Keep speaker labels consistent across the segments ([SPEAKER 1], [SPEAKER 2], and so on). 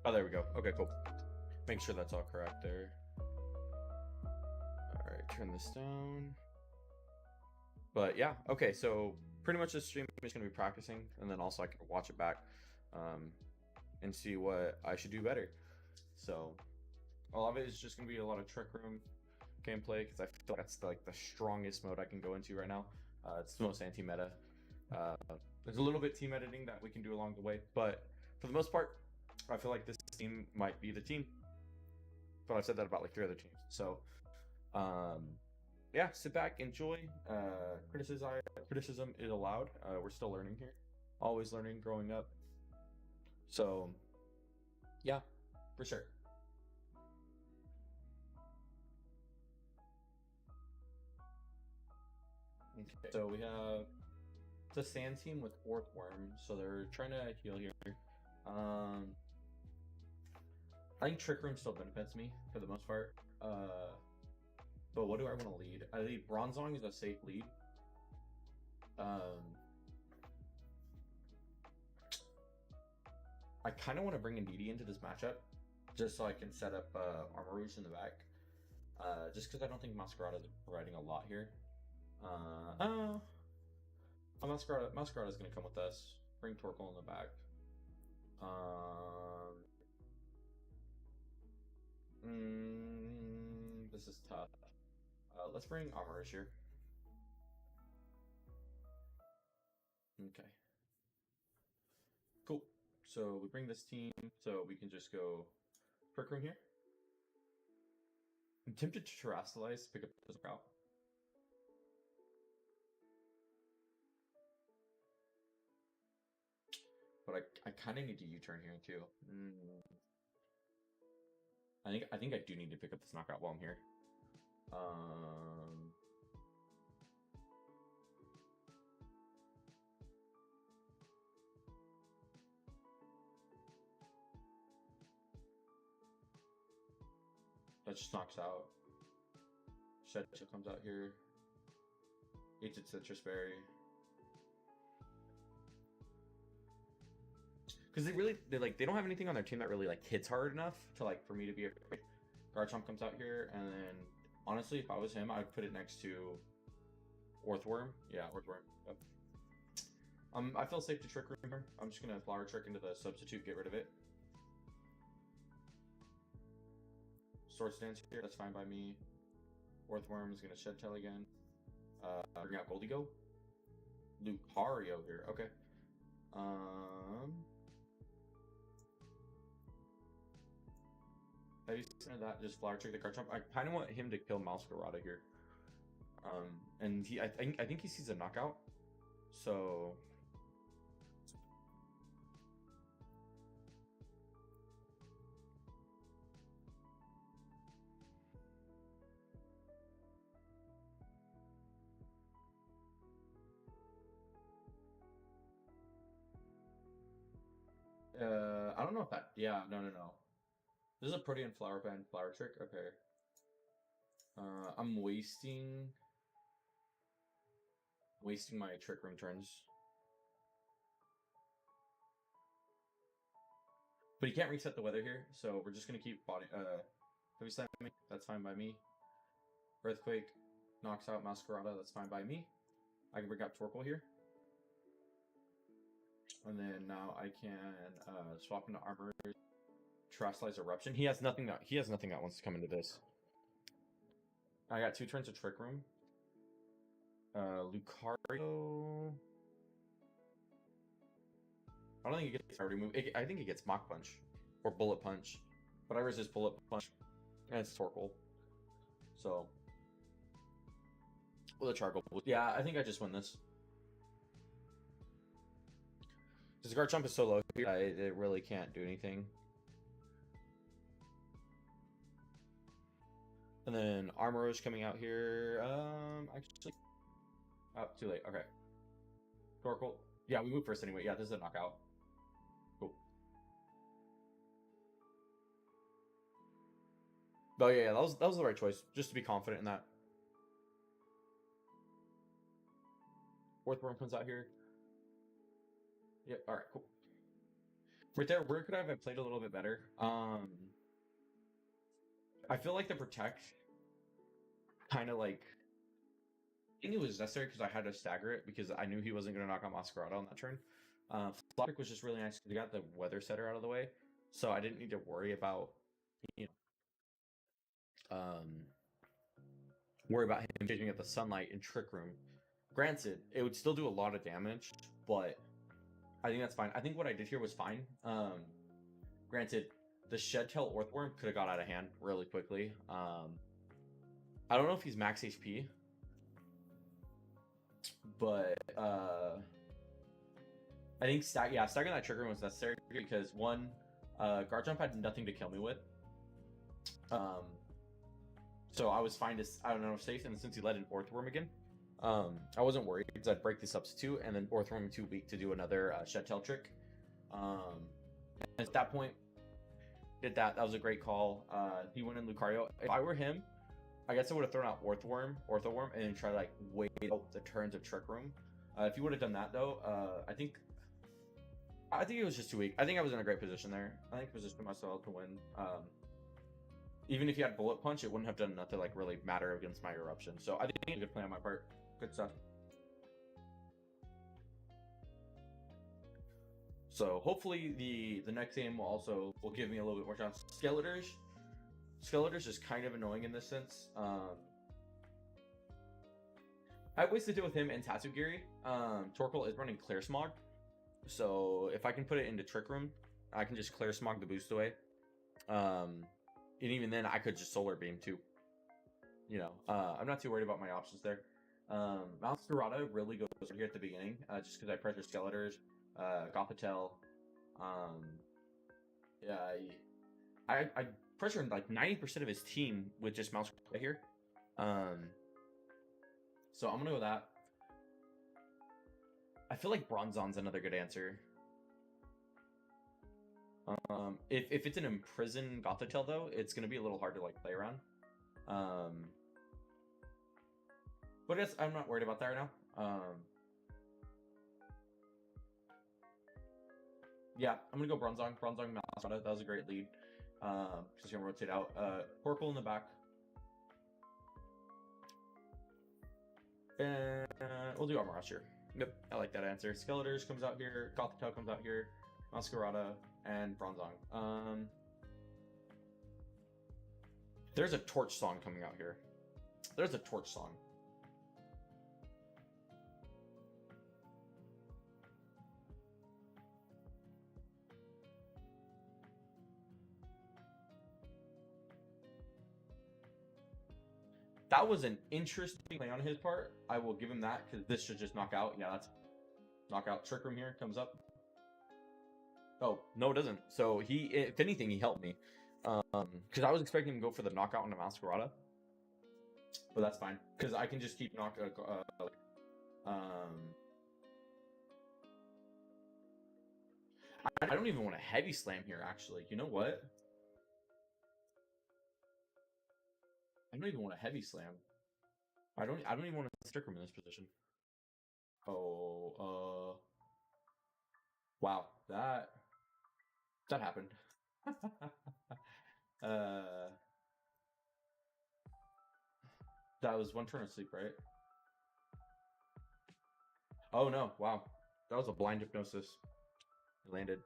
[SPEAKER 1] Oh, there we go. Okay, cool. Make sure that's all correct there. All right, turn this down. But yeah, okay, so pretty much this stream is going to be practicing, and then also I can watch it back and see what I should do better. So a lot of it is just going to be a lot of Trick Room gameplay, because I feel like that's like the strongest mode I can go into right now. It's the most anti-meta. There's a little bit team editing that we can do along the way, but for the most part, I feel like this team might be the team. But I've said that about like 3 other teams. So yeah, sit back, enjoy. Criticism is allowed. We're still learning here, always learning, growing up. So yeah, for sure. Okay, so we have the sand team with Orthworm, so they're trying to heal here. I think Trick Room still benefits me for the most part. But what do I want to lead? I lead Bronzong is a safe lead. I kind of want to bring Indeedee into this matchup, just so I can set up Armarouge in the back. Just because I don't think Masquerada is providing a lot here. Masquerada is going to come with us. Bring Torkoal in the back. This is tough. Let's bring Armarouge here. Okay. Cool. So we bring this team, so we can just go Trick Room here. I'm tempted to Terrasilize, pick up this route. But I kind of need to U-turn here too. I think I do need to pick up this knockout while I'm here. That just knocks out. Shed comes out here. Eats its Citrus Berry. Because they don't have anything on their team that really like hits hard enough to like for me to be afraid. Garchomp comes out here, and then honestly, if I was him, I'd put it next to Orthworm. Yeah, Orthworm. Yep. I feel safe to Trick Room here. I'm just gonna Flower Trick into the substitute, get rid of it. Swords Dance here, that's fine by me. Orthworm is gonna Shed Tail again. Bring out Goldigo. Lucario here, okay. Have you seen that? Just Flower Trick the Garchomp. I kind of want him to kill Masquerada here. And I think he sees a knockout. So I don't know if that. Yeah, no. This is a Protean Flower Band Flower Trick. Okay. I'm wasting my Trick Room turns. But he can't reset the weather here, so we're just gonna keep body heavy slamming. That's fine by me. Earthquake knocks out Masquerada. That's fine by me. I can bring out Torkoal here. And then now I can swap into Armor. Terrasilize Eruption. He has nothing that wants to come into this. I got 2 turns of Trick Room. Lucario. I don't think it gets priority move. I think it gets Mach Punch or Bullet Punch, but I resist Bullet Punch, and it's Torkoal. So with a Charcoal. Yeah, I think I just win this. Because Garchomp is so low here, it really can't do anything. And then Armarouge coming out here. Actually, oh, too late. Okay. Torkoal. Yeah, we move first anyway. Yeah, this is a knockout. Cool. Oh yeah, that was the right choice. Just to be confident in that. Orthworm comes out here. Yep. All right. Cool. Right there, where could I have played a little bit better? I feel like the protect kind of like I think it was necessary because I had to stagger it because I knew he wasn't going to knock out Masquerada on that turn. Floppic was just really nice because he got the weather setter out of the way, so I didn't need to worry about worry about him changing at the sunlight in Trick Room. Granted, it would still do a lot of damage, but I think that's fine. I think what I did here was fine. Granted, the Shedtail Orthworm could have got out of hand really quickly. I don't know if he's max HP, but I think stacking that Trick Room was necessary because one, Guard Jump had nothing to kill me with. So I was fine to, I don't know, safe, and since he let an Orthworm again, I wasn't worried because I'd break the substitute, and then Orthworm too weak to do another Shedtail trick. At that point, did that. That was a great call. He went in Lucario. If I were him, I guess I would have thrown out Orthworm, and then try to like wait out the turns of Trick Room. If you would have done that though, I think it was just too weak. I think I was in a great position there. I think positioned myself to win. Even if he had Bullet Punch, it wouldn't have done enough to like really matter against my Eruption. So I think it was a good play on my part. Good stuff. So hopefully the next game will give me a little bit more chance. Skeletors is kind of annoying in this sense. I have ways to deal with him and Tatsugiri. Torkoal is running Clear Smog, so if I can put it into Trick Room, I can just Clear Smog the boost away. And even then, I could just Solar Beam too. I'm not too worried about my options there. Masquerada really goes here at the beginning, just because I pressure Skeletors, Gothitelle. I pressured like 90% of his team with just Masquerada here. So I'm gonna go with that. I feel like Bronzon's another good answer. If it's an Imprison Gothitelle though, it's gonna be a little hard to like play around. But I guess I'm not worried about that right now. Yeah, I'm gonna go Bronzong Masquerada. That was a great lead. Just gonna rotate out. Torkoal in the back. And we'll do Armor Rush here. Yep, I like that answer. Skeletors comes out here. Gothitelle comes out here. Masquerada and Bronzong. There's a Torch Song coming out here. There's a Torch Song. That was an interesting play on his part. I will give him that because this should just knock out. Yeah, that's knockout. Trick Room here comes up. Oh, no, it doesn't. So if anything, he helped me. Because I was expecting him to go for the knockout on the Masquerada. But that's fine. Because I can just keep I don't even want a Heavy Slam here, actually. You know what? I don't even want a Heavy Slam. I don't even want to Trick Room in this position. Oh, wow, that happened. That was one turn of sleep, right? Oh no, wow. That was a blind hypnosis. It landed.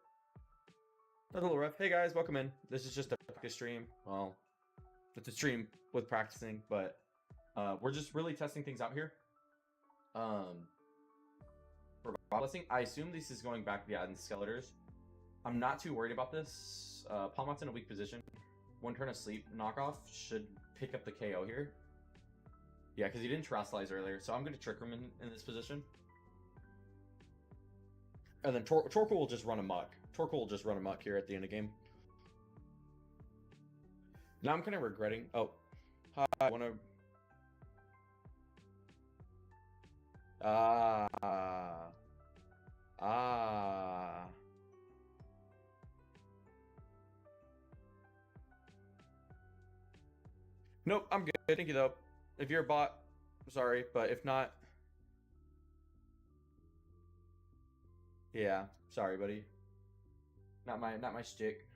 [SPEAKER 1] That's a little rough. Hey guys, welcome in. This is just a practice stream. Well, it's a stream with practicing, but we're just really testing things out here. For Blessing, I assume this is going back to the Aden Skeletors. I'm not too worried about this. Palmot's in a weak position. One turn of sleep knockoff should pick up the KO here. Yeah, because he didn't Terrasilize earlier, so I'm going to Trick Room in this position. And then Torkoal will just run amok. Torkoal will just run amok here at the end of the game. Now I'm kind of regretting... Oh. Hi, I want to... Nope, I'm good. Thank you, though. If you're a bot, sorry, but if not... Yeah, sorry, buddy. Not my stick.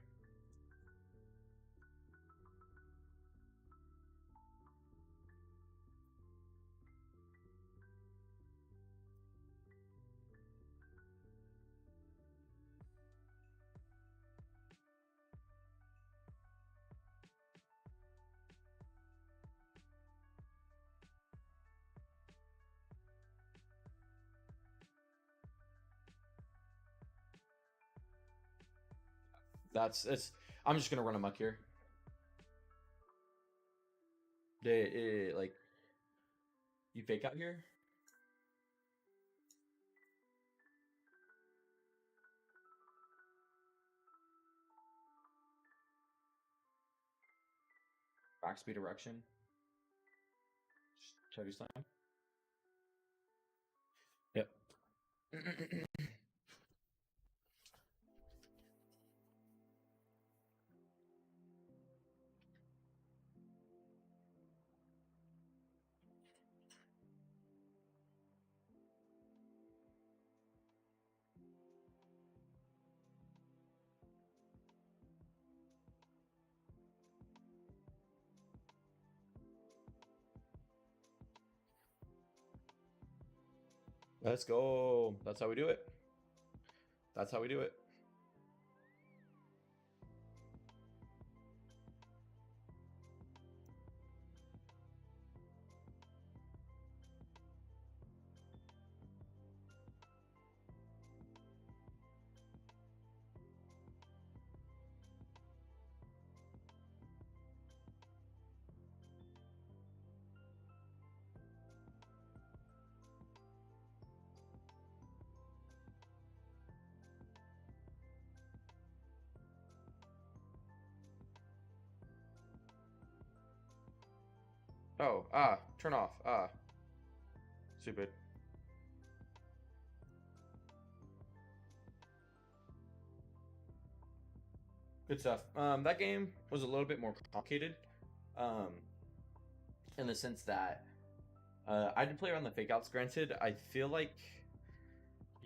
[SPEAKER 1] That's it's. I'm just gonna run amok here. Like you fake out here. Backspeed erection. Chevy slam. Yep. Let's go. That's how we do it. That's how we do it. Oh, turn off. Stupid. Good stuff. That game was a little bit more complicated, um, in the sense that I did play around the fake outs. Granted, I feel like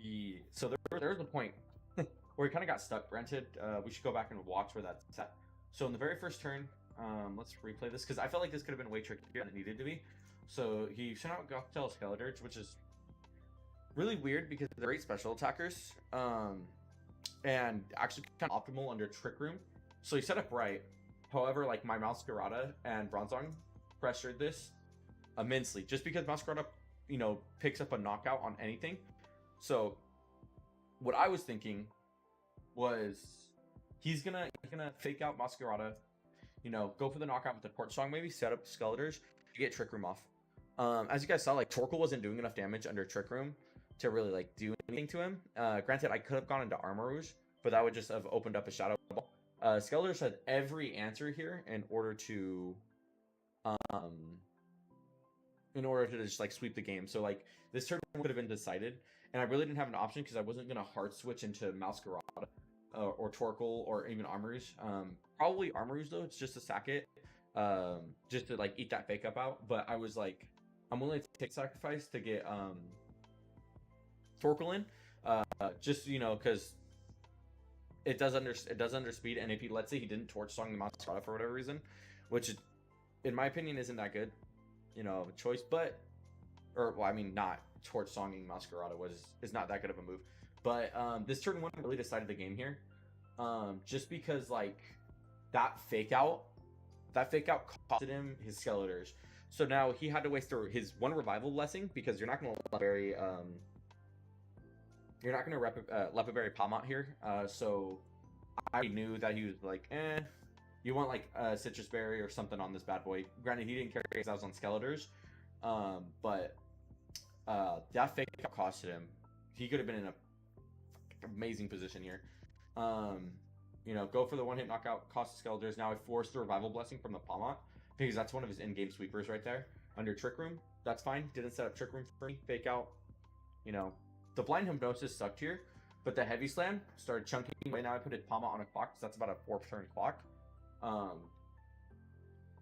[SPEAKER 1] there was a point where he kind of got stuck. Granted, we should go back and watch where that's at. So in the very first turn, let's replay this because I felt like this could have been way trickier than it needed to be. So he sent out Gothitelle Skeledirge, which is really weird because they're great special attackers, and actually kind of optimal under Trick Room. So he set up right. However, like my Masquerada and Bronzong pressured this immensely, just because Masquerada, picks up a knockout on anything. So what I was thinking was he's gonna fake out Masquerada, go for the knockout with the Torch Song, maybe set up Skeledirge to get Trick Room off. As you guys saw, like Torkoal wasn't doing enough damage under Trick Room to really like do anything to him. Granted, I could have gone into Armarouge, but that would just have opened up a Shadow Ball. Skeledirge had every answer here in order to just like sweep the game. So like this turn could have been decided, and I really didn't have an option because I wasn't gonna hard switch into Masquerada or Torkoal or even Armarouge. Probably Armarouge though. It's just to sack it, just to like eat that fake up out. But I was like, I'm willing to take sacrifice to get Torkoal in, just because it does under speed, and if he, let's say he didn't Torch Song the Masquerada for whatever reason, which in my opinion isn't that good, choice, but not Torch Songing Masquerada is not that good of a move, but this turn one really decided the game here, just because like that fake out costed him his Skeledirge, so now he had to waste his one revival blessing because you're not going to very you're not going to Lepiberry Palmot here. So I knew that he was like, you want like Citrus Berry or something on this bad boy. Granted, he didn't carry because I was on Skeledirge. But that fake out costed him. He could have been in a amazing position here. Go for the one hit knockout, cost Skeledirge. Now I forced the revival blessing from the Palmot because that's one of his in-game sweepers right there. Under Trick Room, that's fine. Didn't set up Trick Room for me. Fake out, the Blind Hypnosis sucked here, but the Heavy Slam started chunking away. Now I put his Palma on a clock, so that's about a 4-turn clock.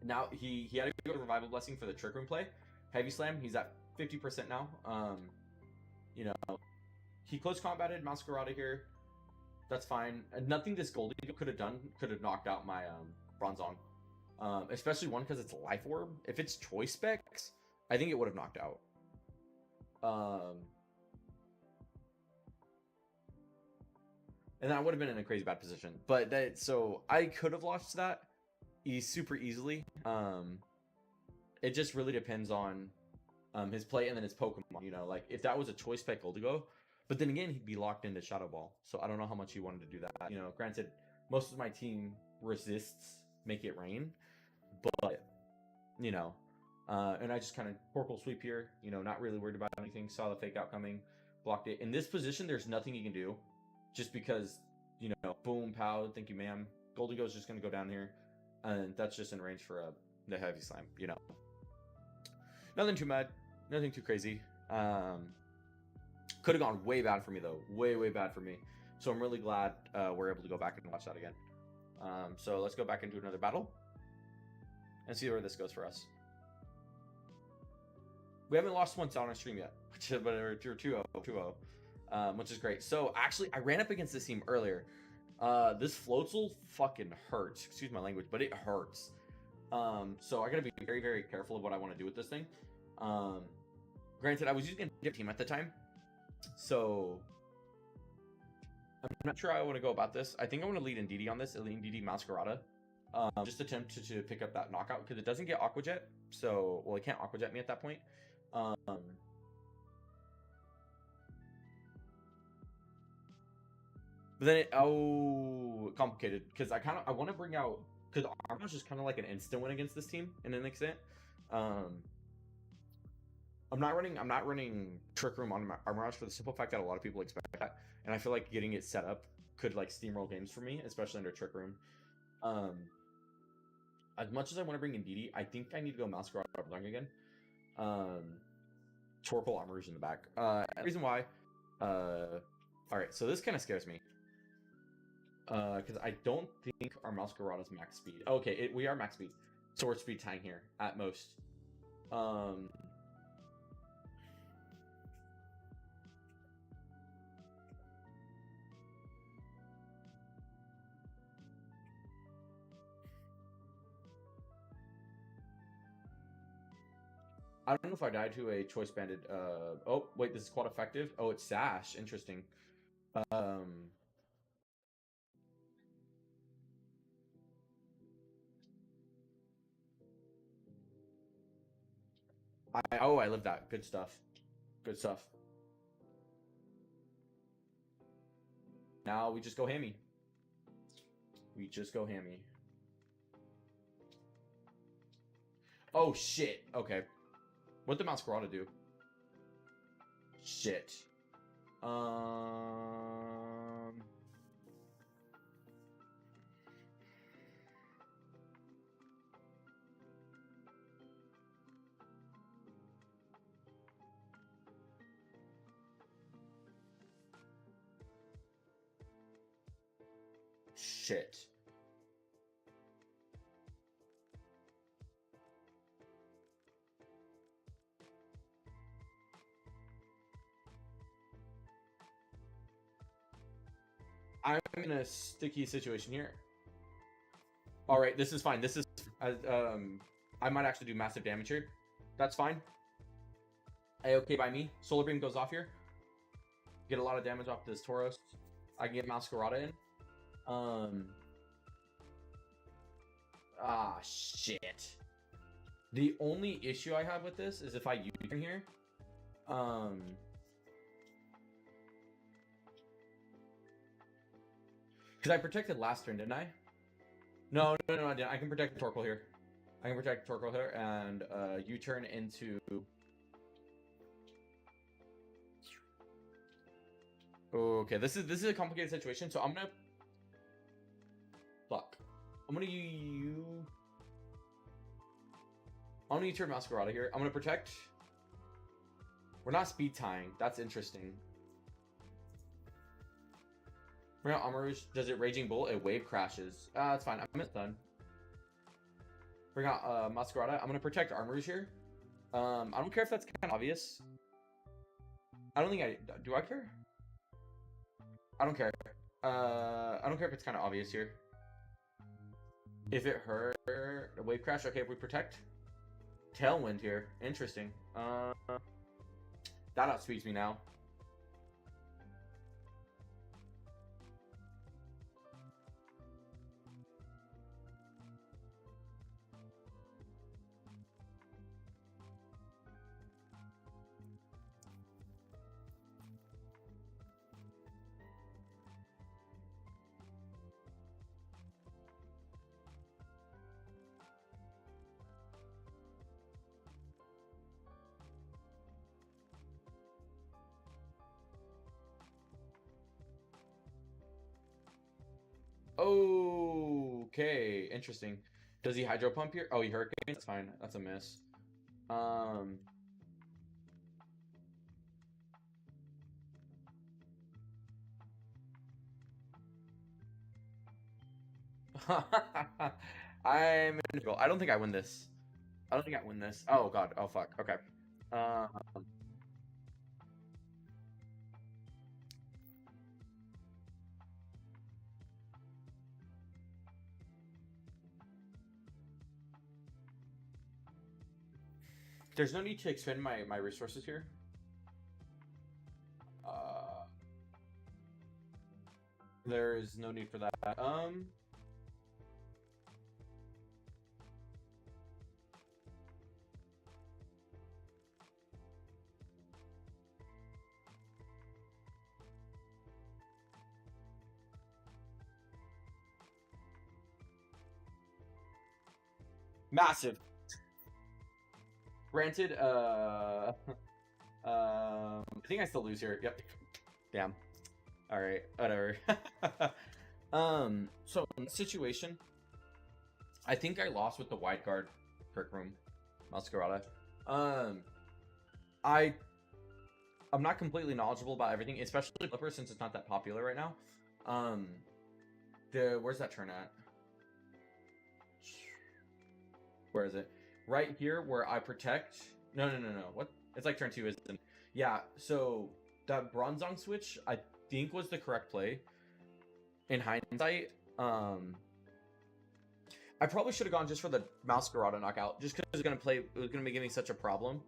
[SPEAKER 1] Now he had to go to Revival Blessing for the Trick Room play. Heavy Slam, he's at 50% now. He close combated Masquerada here. That's fine. Nothing this Goldie could have done could have knocked out my Bronzong. Especially one because it's Life Orb. If it's Choice Specs, I think it would have knocked out. And I would have been in a crazy bad position. But so I could have lost that super easily. It just really depends on his play and then his Pokemon. You know, like if that was a Choice Spec Goldigo, but then again he'd be locked into Shadow Ball. So I don't know how much he wanted to do that. You know, granted, most of my team resists Make It Rain, but you know, and I just kind of Torkoal Sweep here. You know, not really worried about anything. Saw the Fake Out coming, blocked it. In this position, there's nothing you can do, just because you know, boom, pow, thank you, ma'am. Goldigo's just gonna go down here, and that's just in range for the Heavy Slam. You know, nothing too mad, nothing too crazy. Could have gone way bad for me though, way bad for me. So I'm really glad we're able to go back and watch that again. So let's go back into another battle and see where this goes for us. We haven't lost once on our stream yet, but we're 2-0, which is great. So actually, I ran up against this team earlier. This Floatzel fucking hurts. Excuse my language, but it hurts. So I gotta be very careful of what I want to do with this thing. Granted, I was using a different team at the time, so I'm not sure how I want to go about this. I think I want to lead Indeedee on this, Indeedee Masquerada. Just attempt to pick up that knockout because it doesn't get Aqua Jet. So, well, it can't Aqua Jet me at that point. But then complicated because I want to bring out, because Armageddon's just kind of like an instant win against this team in an extent. I'm not running Trick Room on Armageddon for the simple fact that a lot of people expect that, and I feel like getting it set up could like steamroll games for me, especially under Trick Room. As much as I want to bring in Indeedee, I think I need to go Masquerade again. Torkoal Armor's in the back. The reason why, alright, so this kind of scares me. Because I don't think our Masquerade is max speed. Okay, we are max speed. So we're speed tying here, at most. I don't know if I died to a Choice Banded. Oh, wait, this is quite effective. Oh, it's Sash. Interesting. I lived that. Good stuff. Good stuff. Now we just go hammy. We just go hammy. Oh, shit. Okay. What'd the Masquerade do? Shit. Shit. I'm in a sticky situation here. All right, this is fine. This is I might actually do massive damage here. That's fine. A-okay by me. Solar Beam goes off here. Get a lot of damage off this Tauros. I can get Masquerada in. Shit. The only issue I have with this is if I U-turn here. Because I protected last turn, didn't I? No, I didn't. I can protect Torkoal here. I can protect Torkoal here and U-turn into... Okay, this is a complicated situation, so I'm gonna... Fuck. I'm gonna U-turn Masquerada here. I'm gonna protect... We're not speed tying. That's interesting. Bring out Armarouge. Does it Raging Bull? It wave crashes. That's fine. I'm done. Bring out Masquerada. I'm gonna protect Armarouge here. I don't care if that's kind of obvious. I don't think do I care? I don't care. I don't care if it's kind of obvious here. If it hurt, a wave crash. Okay, if we protect, tailwind here. Interesting. That outspeeds me now. Okay, interesting. Does he hydro pump here? Oh, he hurricane. That's fine. That's a miss. Um. I'm in goal. I don't think I win this. I don't think I win this. Oh god. Oh fuck. Okay. Um. There's no need to expend my resources here. Uh. There is no need for that. Massive. Granted, I think I still lose here. Yep. Damn. All right. Whatever. So in this situation, I think I lost with the wide guard Trick Room, Masquerada. I I'm not completely knowledgeable about everything, especially Flipper since it's not that popular right now. Where's that turn at? Where is it? Right here where I protect. No. What? It's like turn 2, isn't it? Yeah, so that Bronzong switch I think was the correct play. In hindsight, I probably should have gone just for the Masquerada knockout, just because it was gonna be giving such a problem.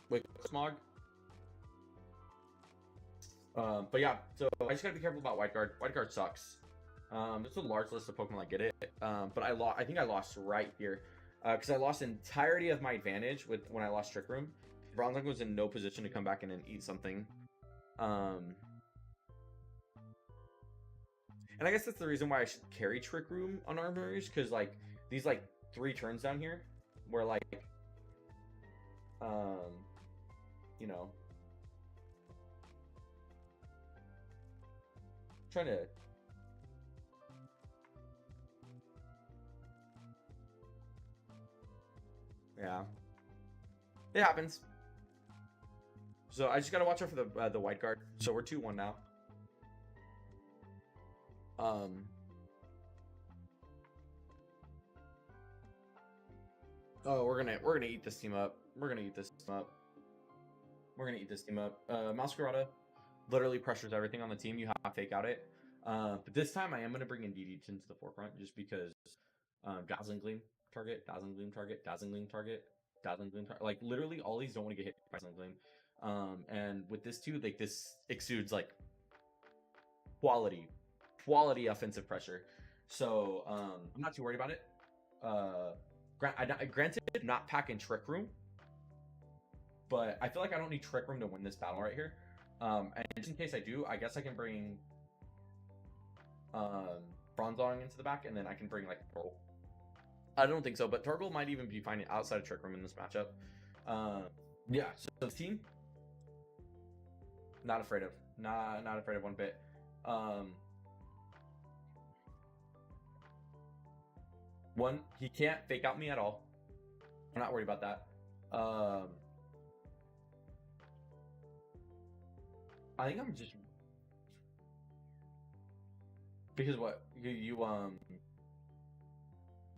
[SPEAKER 1] With Smog. But yeah, so I just gotta be careful about White Guard. White Guard sucks. There's a large list of Pokemon that get it. But I think I lost right here. Because I lost the entirety of my advantage when I lost Trick Room. Bronzong was in no position to come back in and eat something. And I guess that's the reason why I should carry Trick Room on Armories, because like these like 3 turns down here where like you know, trying to yeah, it happens. So I just gotta watch out for the white guard. So we're 2-1 now. Oh, we're gonna eat this team up. We're gonna eat this team up. Masquerada literally pressures everything on the team. You have to fake out it. But this time I am gonna bring in DD into the forefront just because Dazzling Gleam target, Dazzling Gleam target, Dazzling Gleam target, Dazzling Gleam target. Like literally all these don't want to get hit by Dazzling Gleam. And with this too, like this exudes like quality offensive pressure. So I'm not too worried about it. Granted, not packing Trick Room, but I feel like I don't need Trick Room to win this battle right here. And just in case I do, I guess I can bring Bronzong into the back, and then I can bring like Torgal. I don't think so, but Torgal might even be fine outside of Trick Room in this matchup. Yeah, so the team, not afraid of one bit. One, he can't fake out me at all. I'm not worried about that. I think I'm just because what you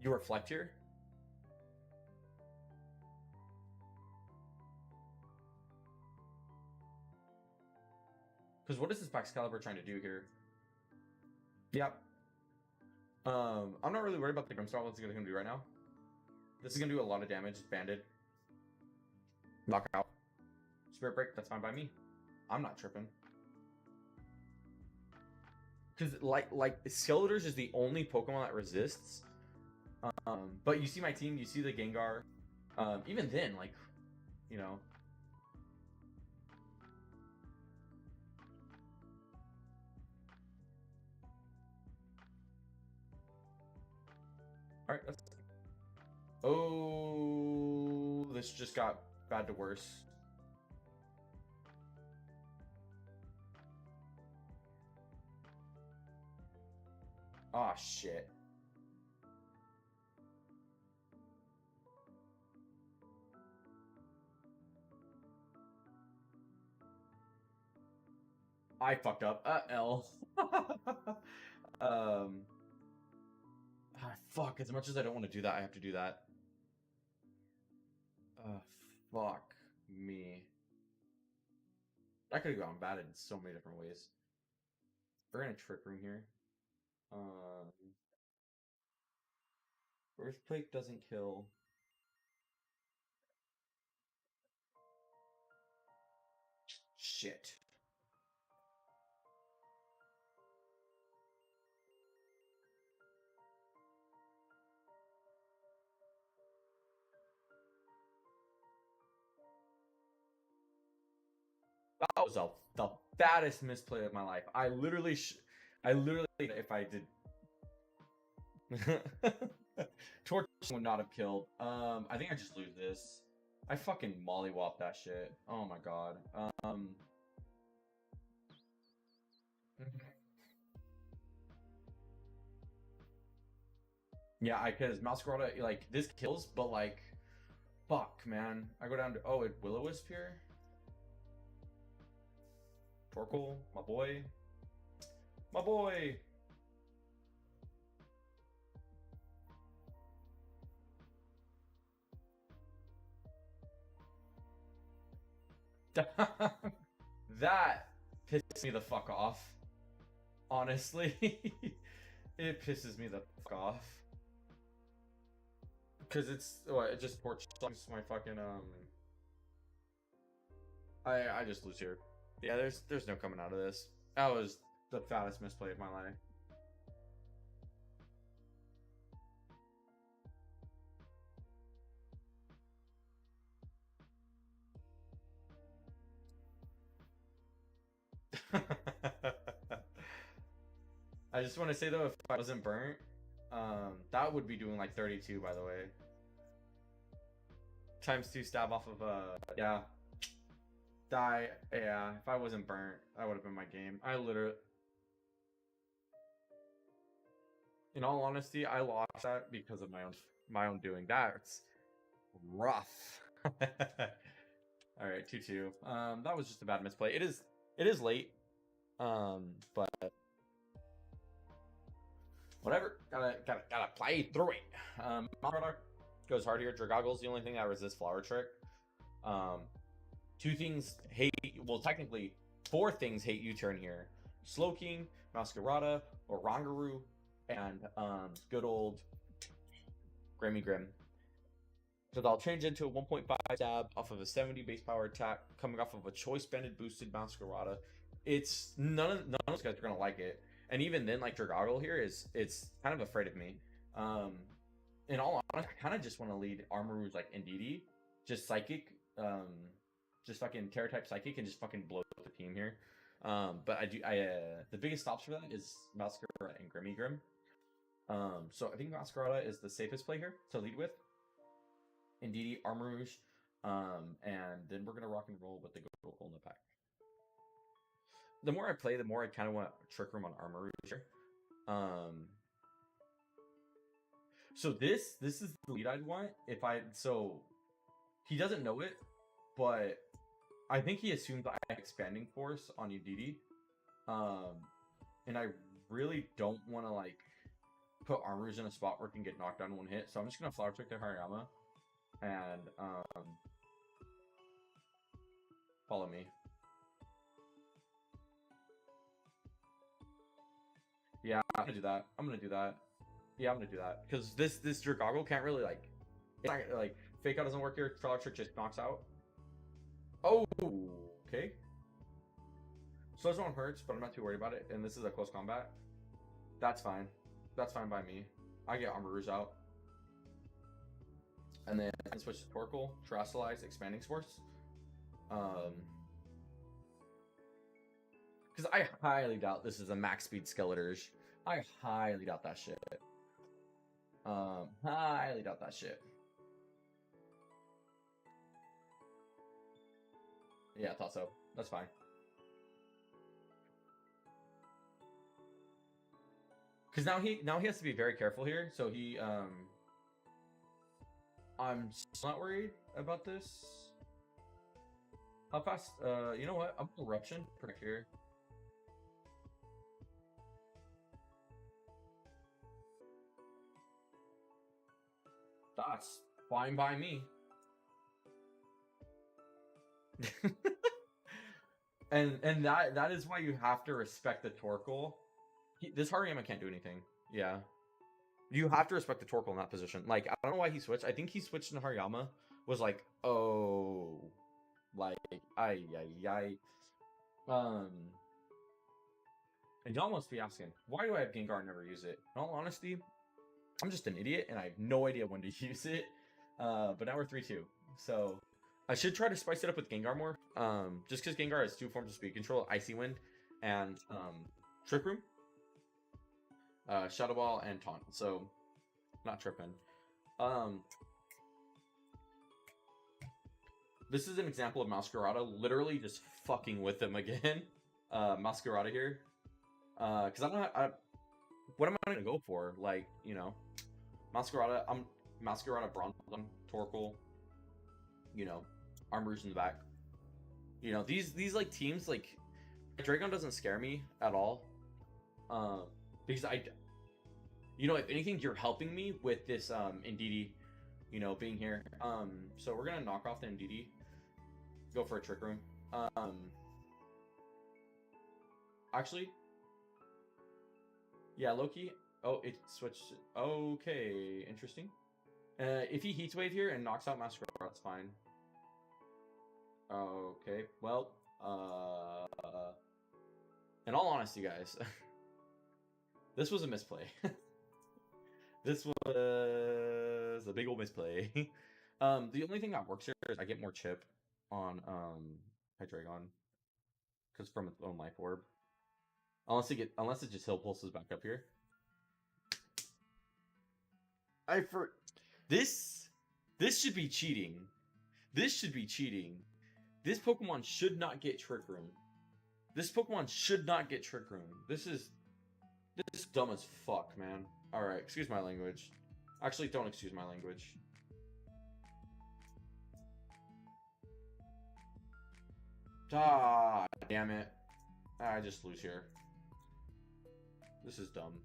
[SPEAKER 1] reflect here. Because what is this Baxcalibur trying to do here? Yep. I'm not really worried about the Grimstar. What's it gonna do right now? This is gonna do a lot of damage. Banded. Knockout. Spirit Break. That's fine by me. I'm not tripping. Because like Skeletors is the only Pokemon that resists. But you see my team. You see the Gengar. Even then, like, you know. All right. Oh, this just got bad to worse. Oh shit. I fucked up. L. Fuck. As much as I don't want to do that, I have to do that. Fuck me. That could have gone bad in so many different ways. We're in a Trick Room here. Earthquake doesn't kill. Shit. That was the baddest misplay of my life. I literally, if I did, Torch would not have killed. I think I just lose this. I fucking mollywop that shit. Oh my god. Yeah, because Masquerada, like, this kills, but like, fuck, man. I go down to, oh, it Will-O-Wisp here? Torkoal, my boy. My boy! That pisses me the fuck off. Honestly. It pisses me the fuck off. Because it's, what, it just torches my fucking, I just lose here. Yeah, there's no coming out of this. That was the fattest misplay of my life. I just want to say though, if I wasn't burnt, that would be doing like 32, by the way. ×2 stab off of yeah. Die, yeah. If I wasn't burnt, that would have been my game. I literally, in all honesty, I lost that because of my own doing. That's rough. All right, 2-2. That was just a bad misplay. It is late. But whatever. Gotta play through it. Malrada goes hard here. Dragaggle's the only thing that resists Flower Trick. Two things hate. Well, technically, four things hate U-turn here: Slowking, Masquerada, Oranguru, and good old Grim. So they'll change into a 1.5 stab off of a 70 base power attack, coming off of a choice banded boosted Masquerada. It's none of those guys are gonna like it. And even then, like Dragaggle here it's kind of afraid of me. In all honesty, I kind of just want to lead Armarouge like Indeedee, just Psychic, just fucking Terra type Psychic and just fucking blow the team here. But the biggest stops for that is Masquerada and Grim. So I think Masquerada is the safest play here to lead with. Indeedee, Armarouge, and then we're gonna rock and roll with the Gold in the pack. The more I play, the more I kind of want Trick Room on Armarouge here. So this is the lead I'd want if so he doesn't know it, but I think he assumes I have Expanding Force on Indeedee. And I really don't want to like put Armarouge in a spot where it can get knocked down in one hit, so I'm just gonna Flower Trick to Hariyama and follow me. Yeah, I'm gonna do that. I'm gonna do that. Yeah, I'm gonna do that because this Dragoggle can't really like, it's not, like fake out doesn't work here. Trick just knocks out. Oh, okay. So this one hurts, but I'm not too worried about it. And this is a close combat. That's fine. That's fine by me. I get Armor Rouge out. And then I switch to Torkoal, Terastallize, Expanding Force. Because I highly doubt this is a max speed Skeletor's. I highly doubt that shit. Highly doubt that shit. Yeah, I thought so. That's fine. Because now he has to be very careful here. So I'm still not worried about this. How fast? You know what? I'm gonna Eruption Protect here. That's fine by me. and that is why you have to respect the Torkoal. This Hariyama can't do anything. Yeah. You have to respect the Torkoal in that position. Like, I don't know why he switched. I think he switched in Hariyama. Was like, oh. Like, ay. And y'all must be asking, why do I have Gengar and never use it? In all honesty, I'm just an idiot and I have no idea when to use it. But now we're 3-2. So I should try to spice it up with Gengar more. Just because Gengar has 2 forms of speed control, Icy Wind and Trick Room. Shadow Ball and Taunt. So not tripping. This is an example of Masquerada literally just fucking with him again. Masquerada here. Because I don't know, what am I gonna go for? Like, you know, Masquerada, I'm Masquerada, Bronzong, Torkoal, you know, Armors in the back. You know, these like teams, like Dragon doesn't scare me at all. Because you know, if anything, you're helping me with this Indeedee, you know, being here. So we're gonna knock off the Indeedee, go for a Trick Room. Actually, yeah, Loki. Oh, it switched. Okay, interesting. If he Heat Wave here and knocks out Masquerade, that's fine. Okay, well, in all honesty, guys, this was a misplay. This was a big old misplay. The only thing that works here is I get more chip on Hydreigon, because from its own life orb. Unless it just Hill Pulses back up here. This should be cheating. This should be cheating. This Pokemon should not get Trick Room. This Pokemon should not get Trick Room. This is dumb as fuck, man. Alright, excuse my language. Actually, don't excuse my language. Ah, damn it. I just lose here. This is dumb.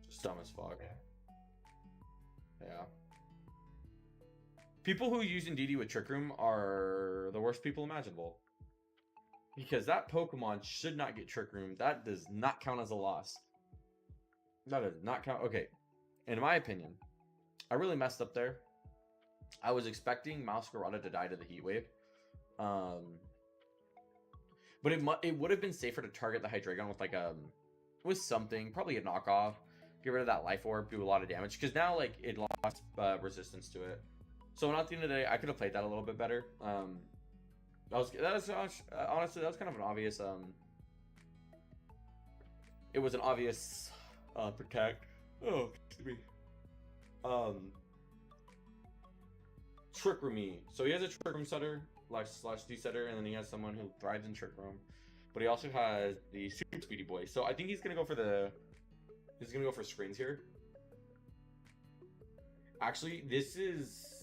[SPEAKER 1] Just dumb as fuck. Yeah. People who use Indeedee with Trick Room are the worst people imaginable. Because that Pokemon should not get Trick Room. That does not count as a loss. That does not count. Okay. In my opinion, I really messed up there. I was expecting Masquerada to die to the Heat Wave. But it would have been safer to target the Hydreigon with like with something, probably a knockoff. Get rid of that Life Orb, do a lot of damage. Because now like it lost resistance to it. So at the end of the day, I could have played that a little bit better. Honestly, that was kind of an obvious it was an obvious protect. Oh, excuse me. Trick Roomy. So he has a Trick Room setter, slash D setter, and then he has someone who thrives in Trick Room. But he also has the Super Speedy Boy. So I think he's gonna go for screens here. Actually, this is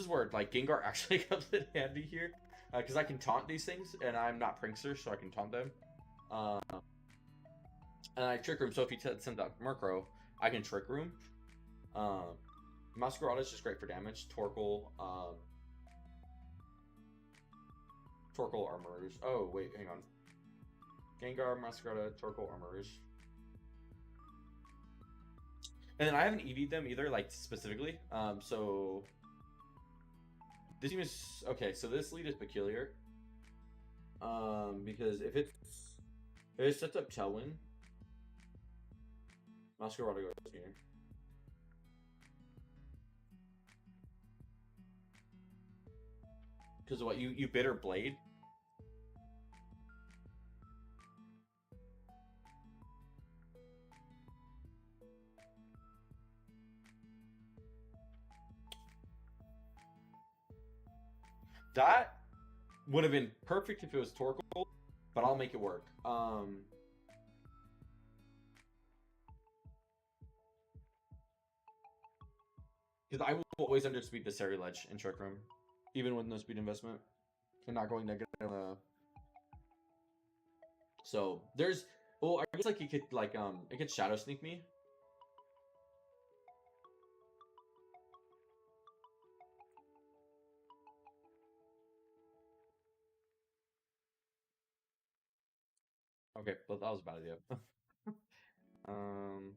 [SPEAKER 1] where like Gengar actually comes in handy here, because I can taunt these things, and I'm not Prankster, so I can taunt them. And I Trick Room. So if he sends out Murkrow, I can Trick Room. Masquerada is just great for damage. Torkoal. Torkoal Armorers. Oh, wait, hang on. Gengar, Masquerada, Torkoal Armorers. And then I haven't EV'd them either, like, specifically. So... This team is... Okay, so this lead is peculiar. Because if it sets up Tailwind... Masquerada goes here. Because what, you Bitter Blade? That would have been perfect if it was Torkoal, but I'll make it work. Because I will always underspeed the Ceruledge in Trick Room, even with no speed investment, and not going negative. So there's, well, I guess like you could like it could Shadow Sneak me. Okay, but that was a bad idea. um.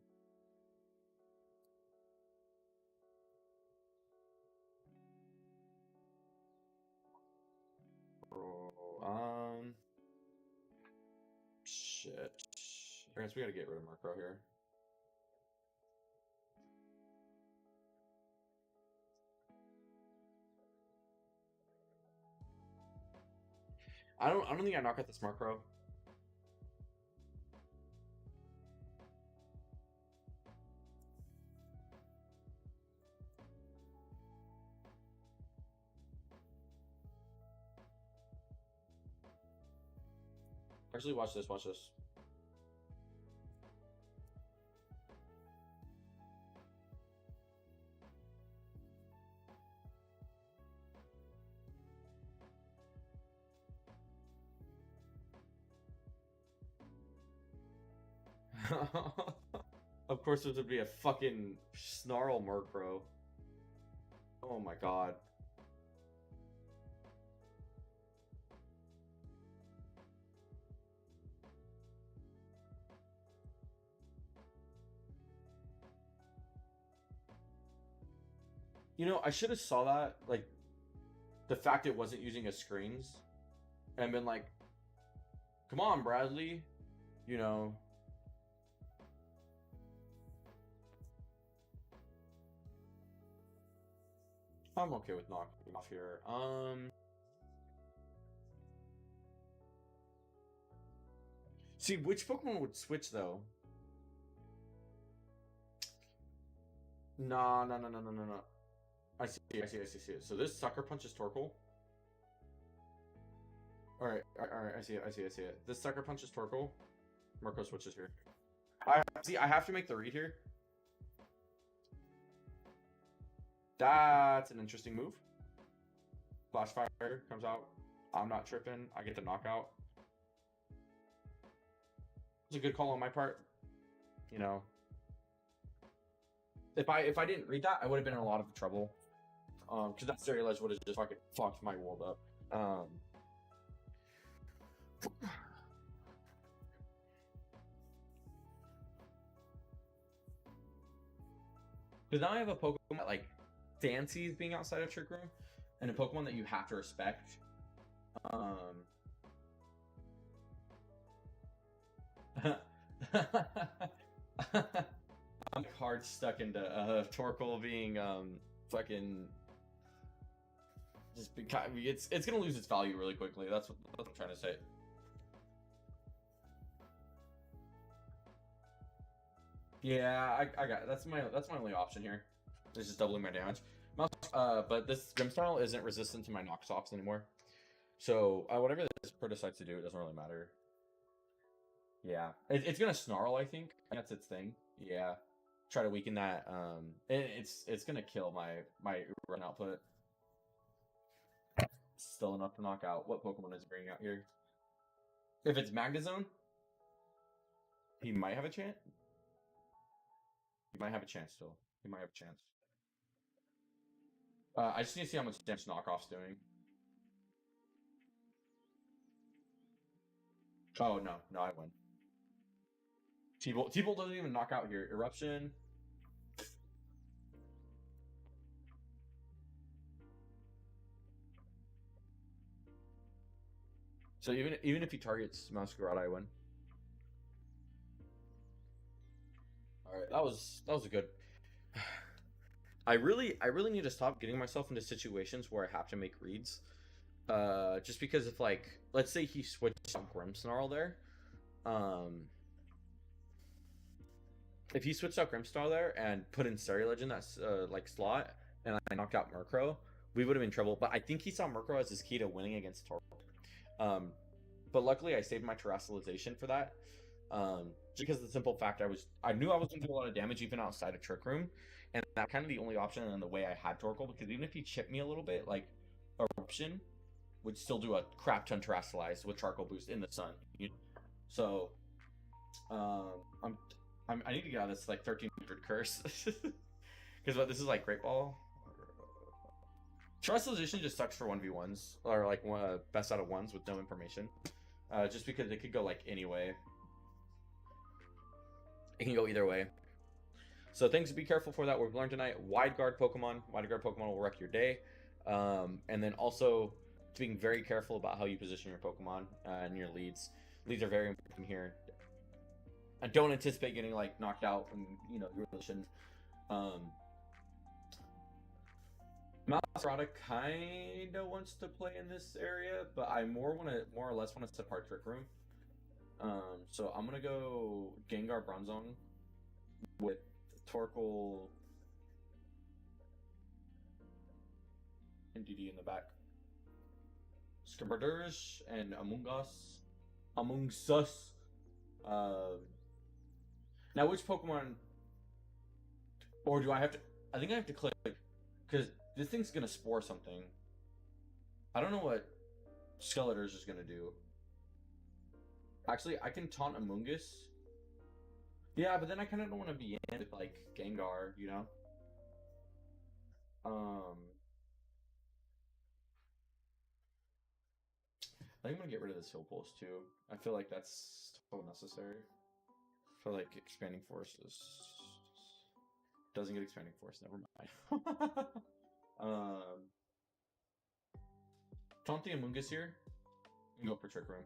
[SPEAKER 1] Shit. I guess we gotta get rid of Murkrow here. I don't think I knock out the Murkrow. Actually, watch this. Watch this. Of course, this would be a fucking Snarl Murkrow. Oh my god. You know, I should have saw that, like, the fact it wasn't using his screens, and been like, come on, Bradley, you know. I'm okay with knocking off here. See, which Pokemon would switch, though? No. I see it. So this Sucker Punch is Torkoal. Alright, I see it. This Sucker Punch is Torkoal. Murkrow switches here. I have to make the read here. That's an interesting move. Flash Fire comes out. I'm not tripping. I get the knockout. It's a good call on my part. You know, if I didn't read that, I would have been in a lot of trouble. Because that Ceruledge would have just fucking fucked my world up. Because now I have a Pokemon that like fancies being outside of Trick Room, and a Pokemon that you have to respect. I'm hard stuck into Torkoal being fucking just because it's gonna lose its value really quickly. That's what I'm trying to say. Yeah, I got it. That's my only option here. It's just doubling my damage. But this Grimmsnarl isn't resistant to my Knox-Offs anymore. So whatever this Pro decides to do, it doesn't really matter. Yeah, it's gonna Snarl. I think that's its thing. Yeah, try to weaken that. It's gonna kill my run output. Still enough to knock out. What Pokemon is he bringing out here? If it's Magnezone, he might have a chance. He might have a chance still. He might have a chance. I just need to see how much damage Knockoff's doing. Oh no, no, I win. T-Bolt doesn't even knock out here. Eruption. So even if he targets Masquerade, I win. All right, that was a good. I really need to stop getting myself into situations where I have to make reads. Just because if like, let's say he switched out Grimmsnarl there, um, if he switched out Grimmsnarl there and put in Stereo Legend that's like slot, and I knocked out Murkrow, we would have been in trouble. But I think he saw Murkrow as his key to winning against Torkoal. Um, but luckily I saved my Terrestrialization for that. Just because of the simple fact I knew I was going to do a lot of damage even outside of Trick Room, and that's kind of the only option in the way I had Torkoal, because even if he chipped me a little bit, like Eruption would still do a crap ton Terrestrialize with Charcoal Boost in the sun. So, I need to get out of this like 1300 curse, because this is like Great Ball. Terrestrialization just sucks for 1v1s or like best out of ones with no information, just because it could go like any way. It can go either way. So things to be careful for that we've learned tonight. Wide guard Pokemon. Wide guard Pokemon will wreck your day. And then also being very careful about how you position your Pokemon and your leads. Leads are very important here. I don't anticipate getting like knocked out, and you really shouldn't. Masquerade kinda wants to play in this area, but I more or less want to depart Trick Room. So I'm gonna go Gengar Bronzong with Torkoal and DD in the back. Skirmish and Among Us. Now which Pokemon, or do I have to? I think I have to click, because this thing's gonna Spore something. I don't know what Skeletor's is gonna do. Actually, I can taunt Amoonguss. Yeah, but then I kind of don't want to be in with like Gengar, I think I'm gonna get rid of this Hill Pulse too. I feel like that's so necessary. I feel like Expanding Force doesn't get Expanding Force. Never mind. Taunt the Amoonguss here and go for Trick Room.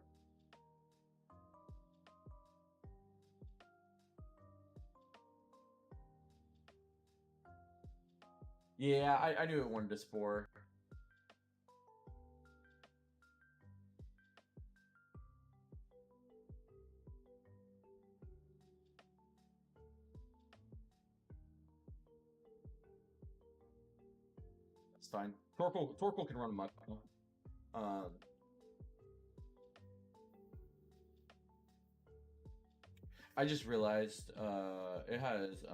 [SPEAKER 1] Yeah, I knew it wanted to Spore. It's fine. Torkoal can run much. I just realized it has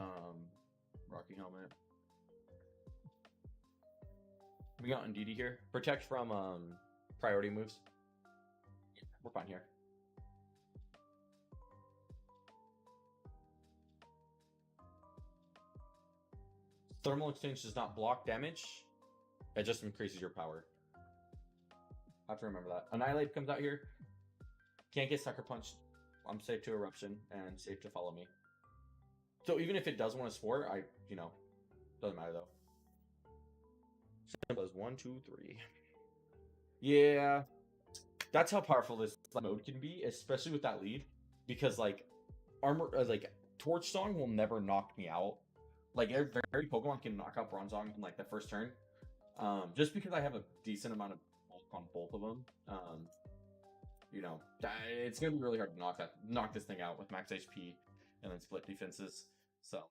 [SPEAKER 1] Rocky Helmet. We got Indeedee here. Protect from priority moves. We're fine here. Thermal Exchange does not block damage. It just increases your power. I have to remember that. Annihilate comes out here. Can't get Sucker Punched. I'm safe to Eruption and safe to follow me. So even if it does want to Spore, doesn't matter though. Simple as 1, 2, 3. Yeah, that's how powerful this mode can be, especially with that lead, because like Torch Song will never knock me out. Like very Pokemon can knock out Bronzong in like the first turn, just because I have a decent amount of bulk on both of them. It's gonna be really hard to knock this thing out with max HP and then split defenses. So,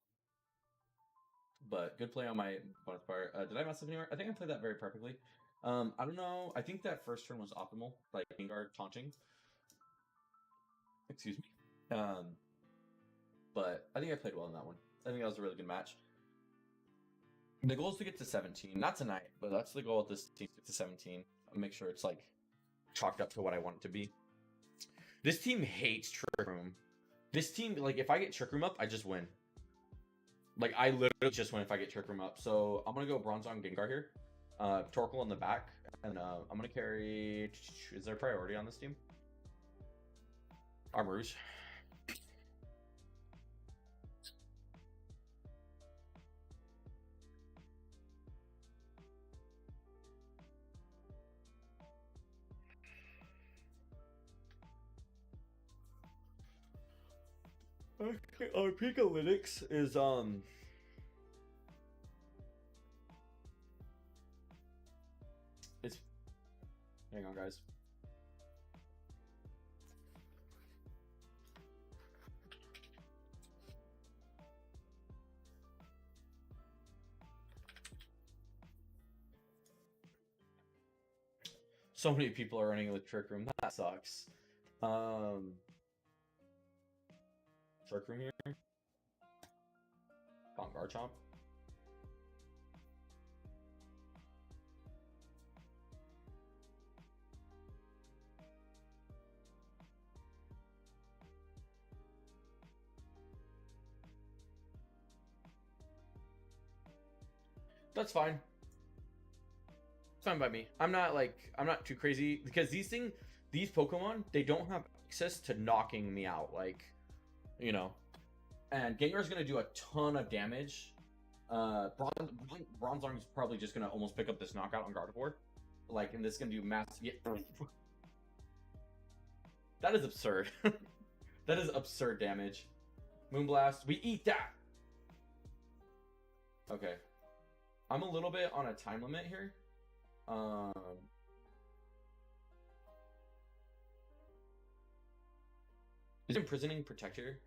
[SPEAKER 1] but good play on my bonus bar. Did I mess up anywhere? I think I played that very perfectly. I don't know. I think that first turn was optimal, like Gengar taunting. Excuse me. But I think I played well in that one. I think that was a really good match. The goal is to get to 17. Not tonight, but that's the goal of this team, to get to 17. I'll make sure it's like chalked up to what I want it to be. This team hates Trick Room. This team, like, if I get Trick Room up, I just win. Like, I literally just win if I get Trick Room up. So I'm gonna go Bronzong Gengar here. Torkoal in the back, and I'm gonna carry. Is there priority on this team? Armors. Okay, our Pikalytics is it's hang on guys. So many people are running with Trick Room. That sucks. Trick Room here. On Garchomp. That's fine. It's fine by me. I'm not too crazy because these Pokemon, they don't have access to knocking me out, like, you know. And Gengar's gonna do a ton of damage. Bronzong is probably just gonna almost pick up this knockout on Gardevoir. Like, and this is gonna do massive. Yeah. That is absurd. That is absurd damage. Moonblast, we eat that. Okay. I'm a little bit on a time limit here. Is imprisoning Protector?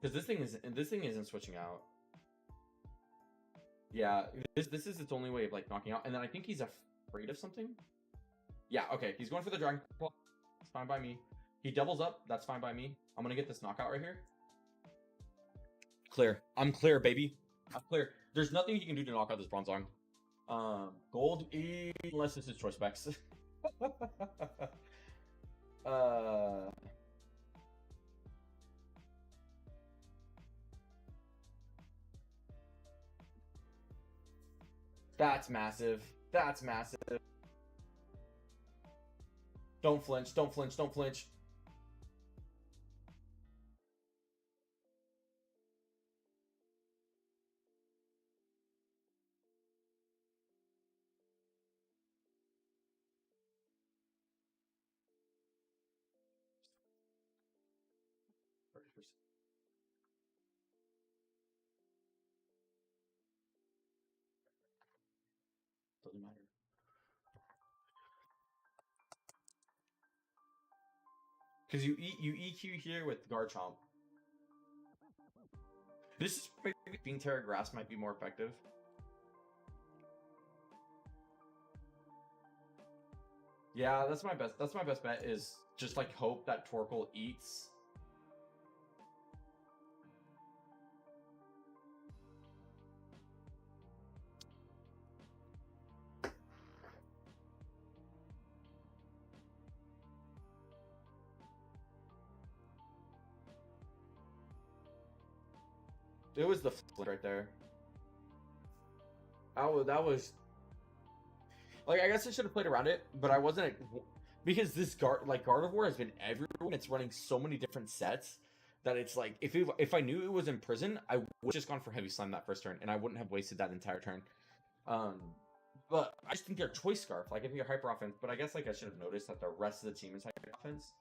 [SPEAKER 1] Because this thing isn't switching out. Yeah, this is its only way of like knocking out, and then I think he's afraid of something. Yeah, okay, he's going for the Dragon Claw. It's fine by me. He doubles up. That's fine by me. I'm gonna get this knockout right here. Clear. I'm clear, baby. I'm clear. There's nothing you can do to knock out this Bronzong. Gold, unless this is Choice Specs. That's massive. That's massive. Don't flinch. Don't flinch. Don't flinch. Doesn't matter. Because you EQ here with Garchomp. This is maybe Being Terra Grass might be more effective. Yeah, that's my best. That's my best bet. Is just like hope that Torkoal eats. It was the flip right there. That was like, I guess I should have played around it, but I wasn't because this Gardevoir has been everywhere. It's running so many different sets that it's like if I knew it was in prison, I would just gone for Heavy Slam that first turn, and I wouldn't have wasted that entire turn. But I just think they're Choice Scarf. Like, I think they're Hyper Offense, but I guess like I should have noticed that the rest of the team is Hyper Offense.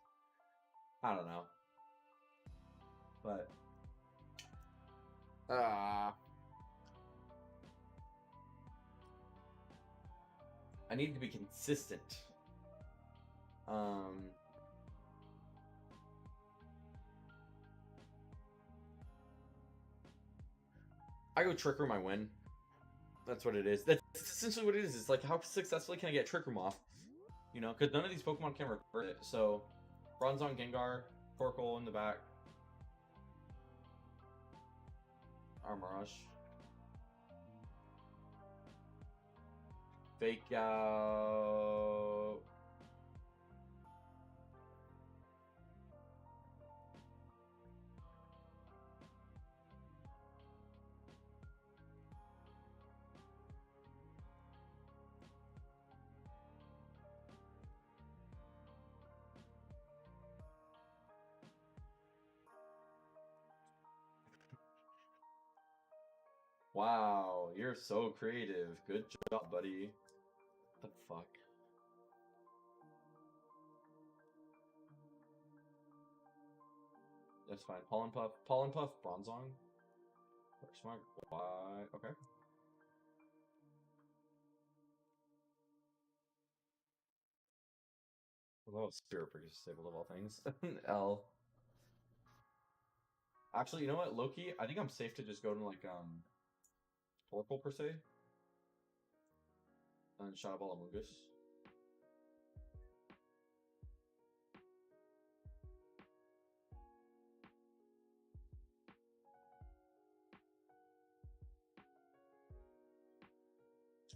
[SPEAKER 1] I don't know, but I need to be consistent. I go Trick Room, I win. That's what it is. That's essentially what it is. It's like, how successfully can I get Trick Room off? You know, because none of these Pokemon can revert it. So, Bronzong, Gengar, Torkoal in the back. Armor Rush. Fake out. Wow, you're so creative. Good job, buddy. The fuck? That's fine. Pollen Puff, Bronzong. Smart. Why? Okay. Well, Spirit Break is disabled of all things. L. Actually, you know what, Loki? I think I'm safe to just go to like Torkoal per se, and Shadow Ball Amoonguss.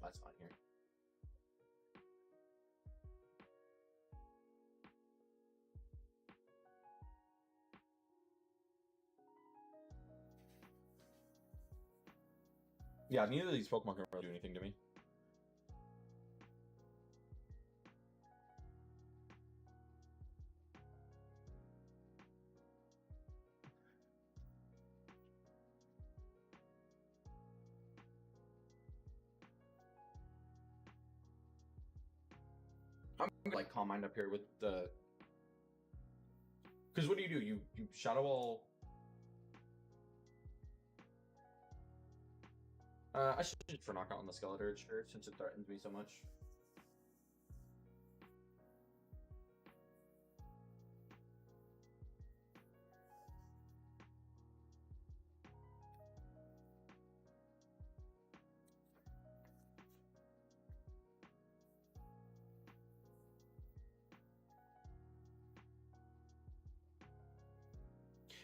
[SPEAKER 1] That's fine here. Yeah, neither of these Pokemon can really do anything to me. I'm gonna like Calm Mind up here with the. Because what do? You Shadow Ball. I should just for knockout on the Skeletor, sure, since it threatens me so much.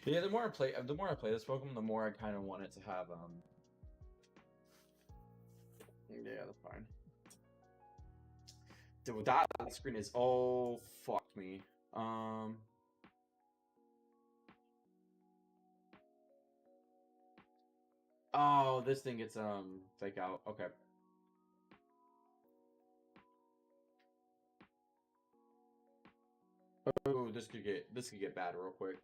[SPEAKER 1] Yeah, the more I play this Pokemon, the more I kind of want it to have Yeah, that's fine. Dude, that screen is fuck me. Oh, this thing gets fake out. Okay. Oh, this could get bad real quick.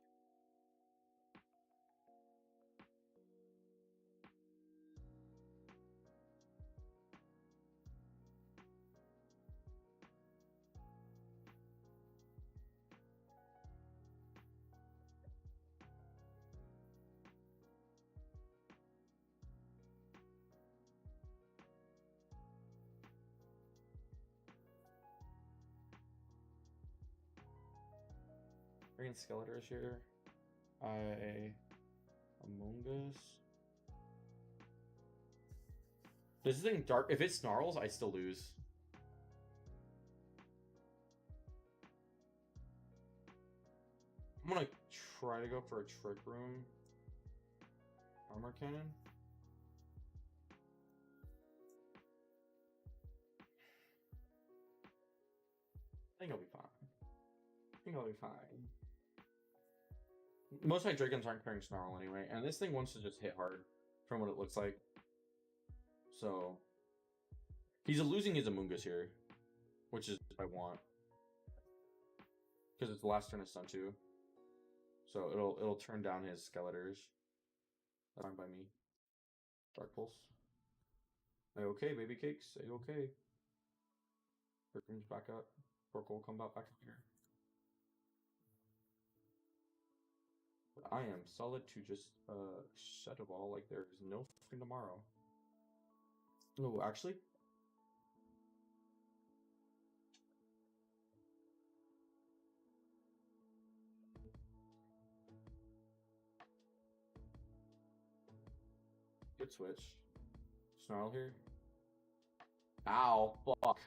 [SPEAKER 1] Green Skeletor is here. Among Us. This thing dark. If it snarls, I still lose. I'm gonna try to go for a Trick Room. Armor Cannon. I think I'll be fine. Most of my Dragons aren't carrying Snarl anyway, and this thing wants to just hit hard from what it looks like. So he's losing his Amoonguss here, which is what I want. Because it's the last turn of Stun 2. So it'll turn down his Skeletors. That's fine by me. Dark Pulse. Okay, baby cakes. Okay. Comes back up. Torkoal will come back up here. But I am solid to just Shadow Ball like there's no fucking tomorrow. Oh, actually. Good switch. Snarl here. Ow, fuck.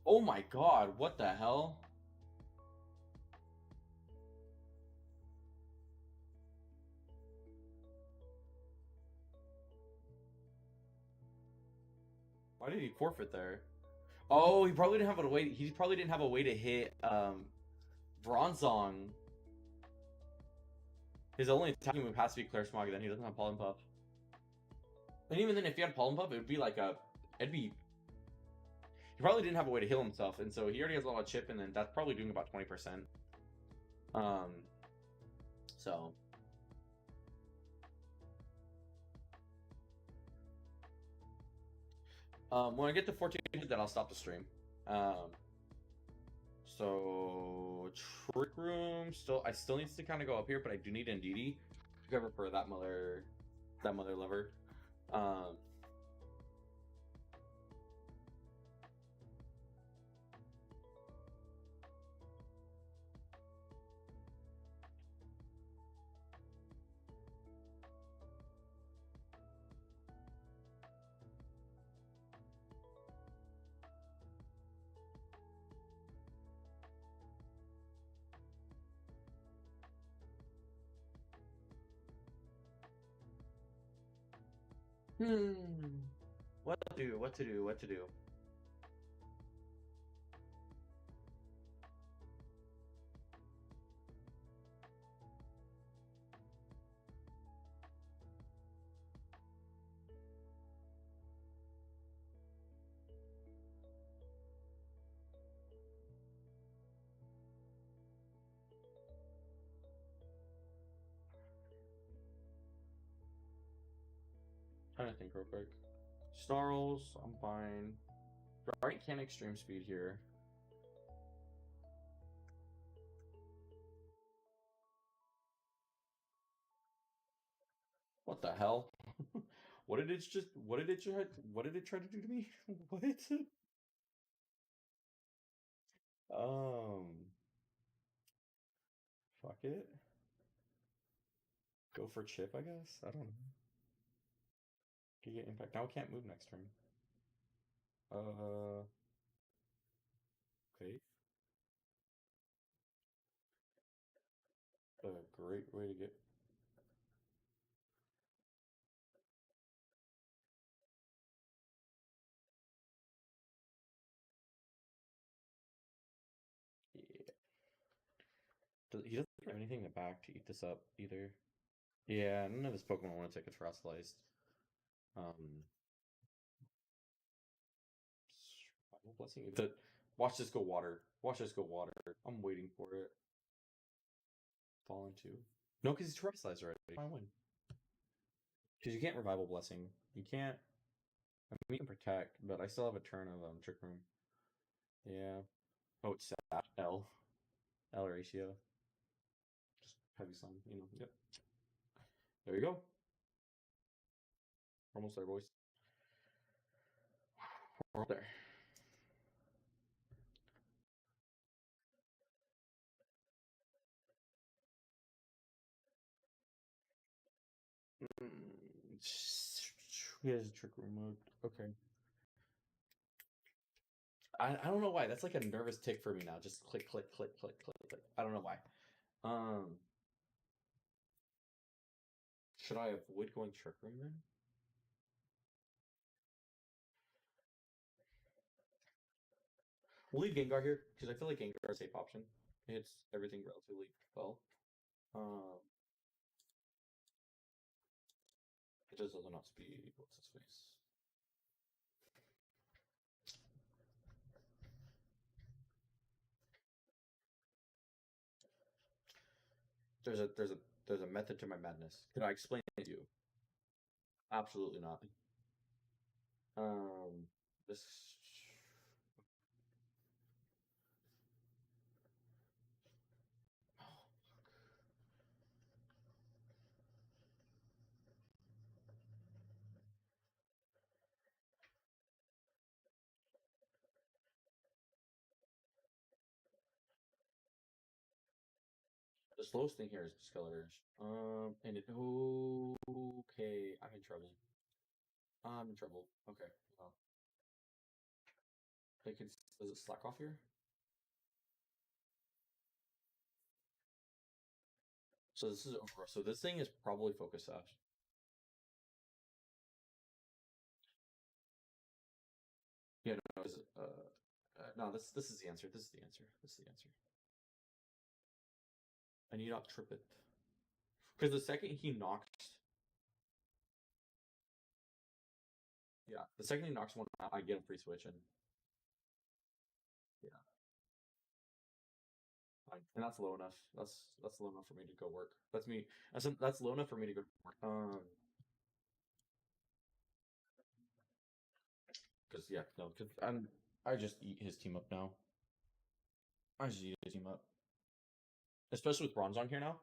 [SPEAKER 1] Oh my god, what the hell? Why did he forfeit there? Oh, he probably didn't have a way. He probably didn't have a way to hit Bronzong. His only attacking move has to be Clear Smog, then he doesn't have Pollen Puff. And even then, if he had Pollen Puff, it would be like a. It'd be. He probably didn't have a way to heal himself, and so he already has a lot of chip, and then that's probably doing about 20%. So. When I get to 1400, then I'll stop the stream. So Trick Room I still needs to kind of go up here, but I do need Indeedee to cover for that mother lever. What to do? What to do? What to do? Trying to think real quick. Snarls, I'm fine. Right, can't extreme speed here. What the hell? What did it try to do to me? What? Um Fuck it. Go for chip, I guess. I don't know. Giga impact. Now I can't move next turn. Okay. A great way to get. Yeah. He doesn't have anything in the back to eat this up either. Yeah, none of his Pokemon want to take a Frostliced. Final Blessing. Watch this go water. Watch this go water. I'm waiting for it. Fallen 2. No, because he's Frostliced already. I win. Because you can't Revival Blessing. You can't. I mean, you can Protect, but I still have a turn of Trick Room. Yeah. Oh, it's sad. L ratio. Just heavy sun, Yep. There you go. Almost there, boys. We're there. He has a Trick Room mode. Okay. I don't know why. That's like a nervous tick for me now. Just click, click, click, click, click, click. I don't know why. Should I avoid going Trick Room then? We'll leave Gengar here because I feel like Gengar is a safe option. It hits everything relatively well. It just doesn't outspeed. What's his face? There's a method to my madness. Can I explain it to you? Absolutely not. This. The slowest thing here is Discolor. And it. Okay, I'm in trouble. I'm in trouble. Okay. Well, Like, does it slack off here? So this is over. So this thing is probably focus sash. Yeah, no, no, this is the answer. This is the answer. This is the answer. I need not trip it. Because the second he knocks, yeah, the second he knocks one out, I get a free switch, and yeah, fine. And that's low enough. That's low enough for me to go work. That's me. That's low enough for me to go work. Because yeah, no, because I just eat his team up now. I just eat his team up, especially with bronze on here now.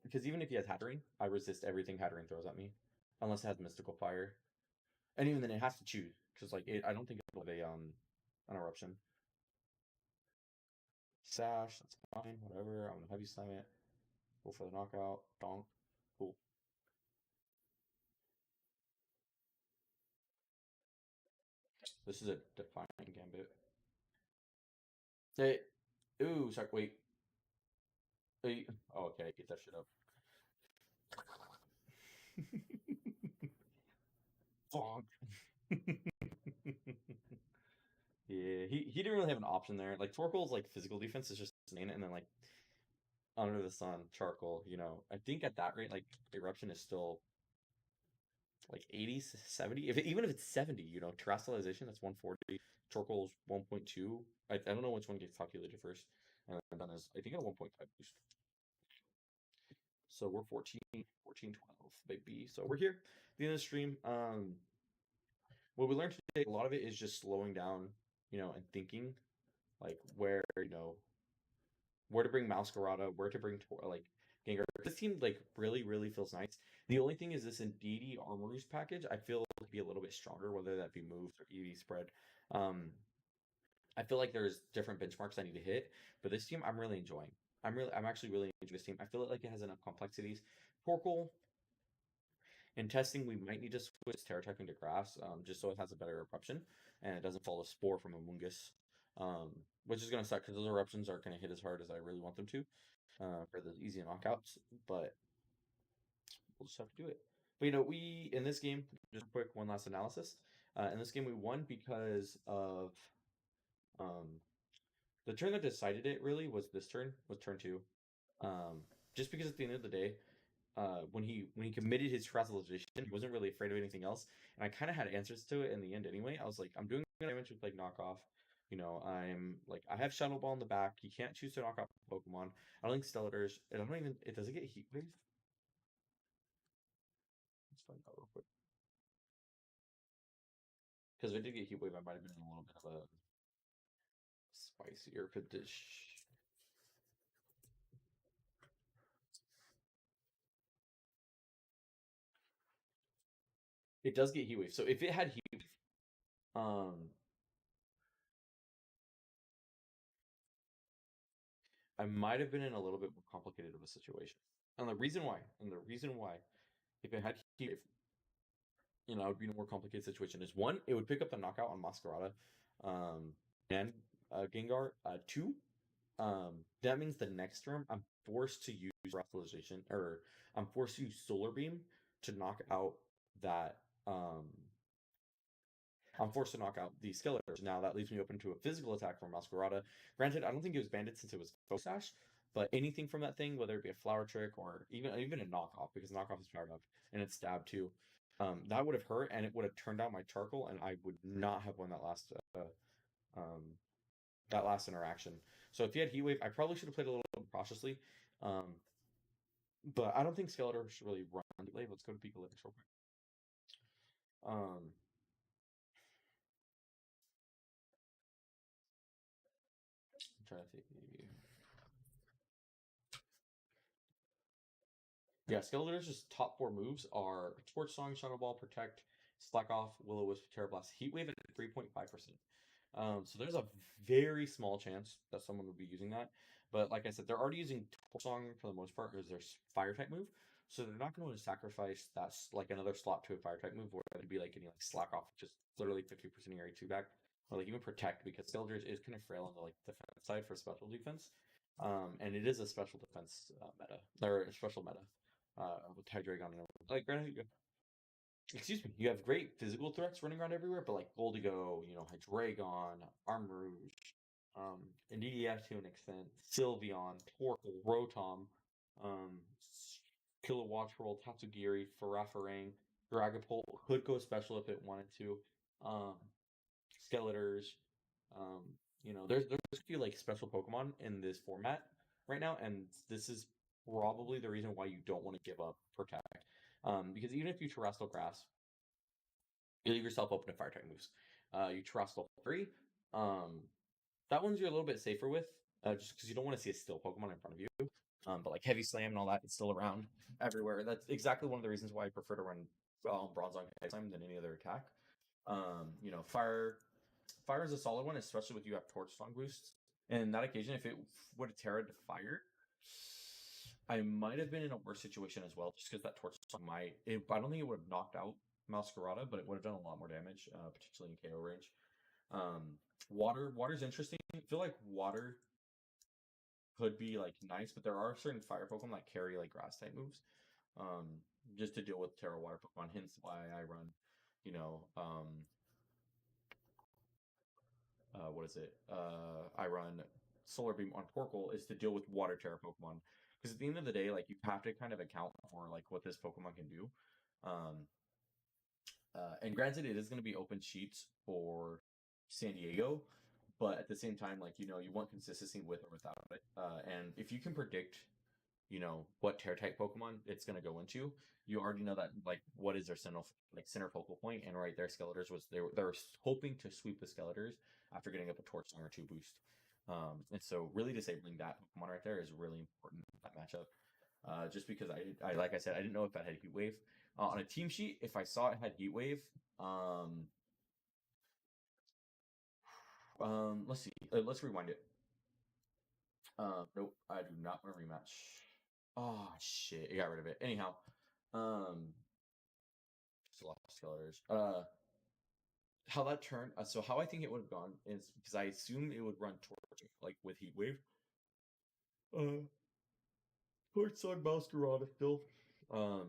[SPEAKER 1] Because even if he has Hatterene, I resist everything Hatterene throws at me, unless it has Mystical Fire, and even then it has to choose because like I don't think it'll have a an eruption. Sash, that's fine, whatever. I'm gonna heavy slam it. Go for the knockout. Donk. Cool. This is a defining gambit. Hey, ooh, sorry, wait. Hey. Oh, okay, get that shit up. Bonk. Yeah, he didn't really have an option there. Like Torkoal's like physical defense is just insane, and then like under the sun, charcoal. I think at that rate, like eruption is still like 80, 70. Even if it's 70, terrestrialization that's 140. Charcoal's 1.2. I don't know which one gets calculated first, and then is I think at 1.5 boost. So we're 14, 12, baby. So we're here at the end of the stream. What we learned today, a lot of it is just slowing down, and thinking, like where to bring Masquerada, where to bring like Gengar. This team like really, really feels nice. The only thing is this Indeedee Armories package, I feel would be a little bit stronger, whether that be moves or EV spread. I feel like there's different benchmarks I need to hit, but this team I'm really enjoying. I'm actually really enjoying this team. I feel like it has enough complexities. Torkoal, in testing, we might need to switch Terra typing to grass, just so it has a better eruption and it doesn't fall a spore from a Mungus, which is gonna suck because those eruptions aren't gonna hit as hard as I really want them to, for the easy knockouts. But we'll just have to do it. But we in this game, just quick one last analysis. In this game, we won because of the turn that decided it. Really was this turn, was turn two. Just because at the end of the day, when he committed his translation, he wasn't really afraid of anything else, and I kind of had answers to it in the end anyway. I was like, I'm doing damage with like knockoff. I'm like I have Shadow Ball in the back. He can't choose to knock off Pokemon. I don't think Stellators. I don't even. It doesn't get Heat Wave. Let's find out real quick. Because if it did get Heat Wave, I might have been in a little bit of a spicier condition. It does get Heat Wave. So if it had Heat Wave, I might have been in a little bit more complicated of a situation. And the reason why, if it had Heat Wave, it would be in a more complicated situation. Is one, it would pick up the knockout on Masquerada, and Gengar. Two, that means the next turn I'm forced to use Breathalyzation, or I'm forced to use Solar Beam to knock out that. I'm forced to knock out the Skeletors. Now that leaves me open to a physical attack from Masquerada. Granted, I don't think it was banded since it was Focus Sash, but anything from that thing, whether it be a Flower Trick or even a knockoff, because knockoff is powered up and it's stab too, that would have hurt and it would have turned out my charcoal, and I would not have won that last interaction. So if he had Heat Wave, I probably should have played a little bit cautiously. But I don't think Skeletor should really run Heat Wave. Let's go to Peak Olympics real quick. I'm trying to think. Yeah, Skeletor's just top four moves are Torch Song, Shadow Ball, Protect, Slack Off, Will-O-Wisp, Terra Blast, Heat Wave at 3.5%. So there's a very small chance that someone would be using that. But like I said, they're already using Torch Song for the most part because their fire type move. So they're not going to sacrifice that's like another slot to a fire type move where it'd be like getting like Slack Off, just literally 50% of your 2 back. or like even protect, because Skeletors is kind of frail on the like defense side for special defense. And it is a special defense meta or a special meta with Hydreigon and everything. Like granted, excuse me, you have great physical threats running around everywhere, but like Goldigo, Hydreigon, Armarouge, Indeedee to an extent, Sylveon, Torkoal, Rotom, um, Kilowatt Roll, Tatsugiri, Faraffarang, Dragapult could go special if it wanted to. Um, Skeletors, um, there's a few like special Pokemon in this format right now, and this is probably the reason why you don't want to give up Protect. Because even if you Terrestrial Grass, you leave yourself open to fire type moves. You Terrestrial 3. That one's you're a little bit safer with, just because you don't want to see a still Pokemon in front of you. But like Heavy Slam and all that, it's still around everywhere. That's exactly one of the reasons why I prefer to run Bronzong Heavy Slam than any other attack. Fire is a solid one, especially with you have Torch Song boosts. And in that occasion, if it would have Terra to fire, I might have been in a worse situation as well, just because that Torch Song I don't think it would have knocked out Masquerada, but it would have done a lot more damage, potentially in KO range. Water's interesting. I feel like water could be like nice, but there are certain fire Pokemon that carry like grass type moves. Just to deal with Terra Water Pokemon, hence why I run, what is it? I run Solar Beam on Torkoal is to deal with Water Terra Pokemon. Because at the end of the day, like you have to kind of account for like what this Pokemon can do. And granted, it is going to be open sheets for San Diego, but at the same time, like you want consistency with or without it. And if you can predict, what Terra type Pokemon it's going to go into, you already know that like what is their center focal point, and right there, Skeletors was they're hoping to sweep the Skeletors after getting up a Torch Song or 2 boost. And so really disabling that Pokemon right there is really important in that matchup. Just because I like I said, I didn't know if that had Heat Wave. On a team sheet, if I saw it had Heat Wave, let's see. Let's rewind it. Nope, I do not want to rematch. Oh shit, I got rid of it. Anyhow, just lost Skeletors. How that turned. So how I think it would have gone is because I assume it would run Torch like with Heat Wave. Torch Song Masquerada still. Or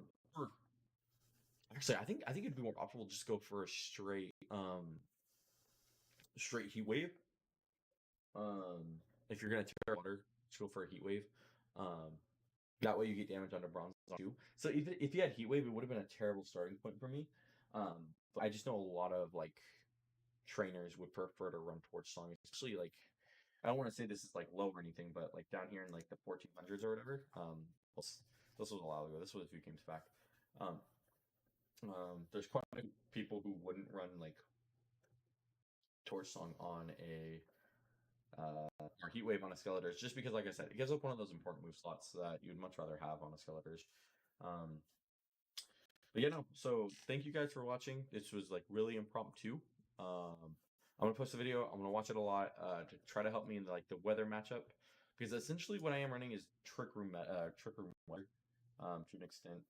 [SPEAKER 1] actually, I think it'd be more optimal just go for a straight Heat Wave. If you're gonna tear water, just go for a Heat Wave. That way you get damage onto Bronze too. So even if you had Heat Wave, it would have been a terrible starting point for me. But I just know a lot of like trainers would prefer to run Torch Song, especially like I don't want to say this is like low or anything, but like down here in like the 1400s or whatever. This was a while ago. This was a few games back. There's quite a few people who wouldn't run like Torch Song on a or Heat Wave on a Skeletors, just because, like I said, it gives up one of those important move slots that you'd much rather have on a Skeletors. But yeah, no. So thank you guys for watching. This was like really impromptu. I'm gonna post a video. I'm gonna watch it a lot to try to help me in like the weather matchup, because essentially what I am running is Trick Room weather to an extent.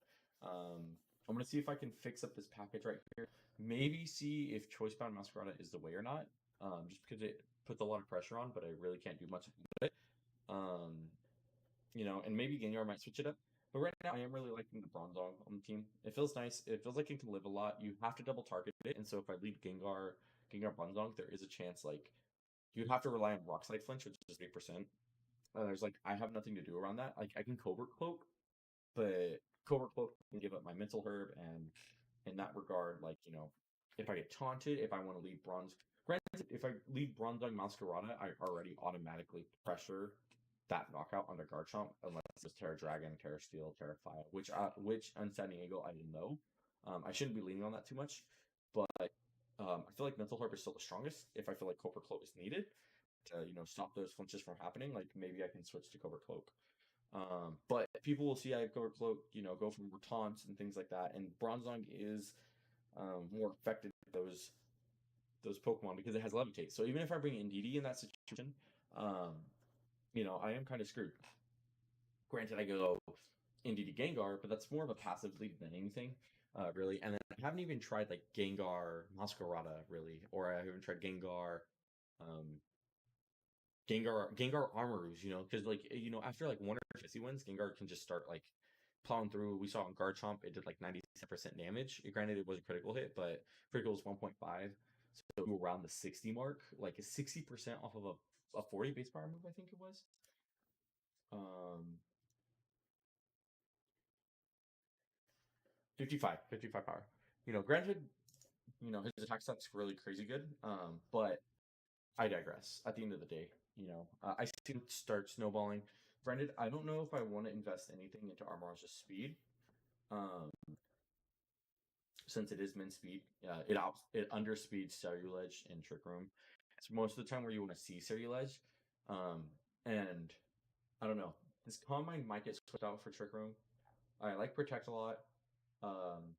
[SPEAKER 1] I'm gonna see if I can fix up this package right here. Maybe see if Choice Bound Masquerada is the way or not. Just because it puts a lot of pressure on, but I really can't do much with it. And maybe Gengar might switch it up. But right now, I am really liking the Bronzong on the team. It feels nice. It feels like it can live a lot. You have to double target it, and so if I lead Gengar Bronzong, there is a chance like you'd have to rely on Rock Slide Flinch, which is 8%. There's like I have nothing to do around that. Like I can Covert Cloak, but Covert Cloak can give up my Mental Herb, and in that regard, like if I get taunted, if I want to lead Granted, if I lead Bronzong Masquerada, I already automatically pressure that knockout onto Garchomp, unless it's Terra Dragon, Terra Steel, Terra Fire, which on San Diego I didn't know. I shouldn't be leaning on that too much, but I feel like Mental Herb is still the strongest. If I feel like Covert Cloak is needed to stop those flinches from happening, like maybe I can switch to Covert Cloak. But people will see I have Covert Cloak, go from taunts and things like that, and Bronzong is more effective with those Pokemon because it has Levitate. So even if I bring Indeedee in that situation, I am kind of screwed. Granted, I go NDD Gengar, but that's more of a passively than anything, really. And then I haven't even tried like Gengar Masquerada really, or I haven't tried um, Gengar Armorus, because like after like one or two wins, Gengar can just start like plowing through. We saw on Garchomp, it did like 97% damage. Granted, it was a critical hit, but critical was 1.5, so around the 60 mark, like a 60% off of a 40 base power move, I think it was. Um, 55 power. Granted, his attack stat's really crazy good. But I digress. At the end of the day, I see him start snowballing. Granted, I don't know if I want to invest anything into Armor's speed. Um, since it is min speed, it underspeeds Ceruledge and Trick Room. It's most of the time where you want to see Ceruledge. And I don't know. This Calm Mind might get switched out for Trick Room. I like Protect a lot. Um,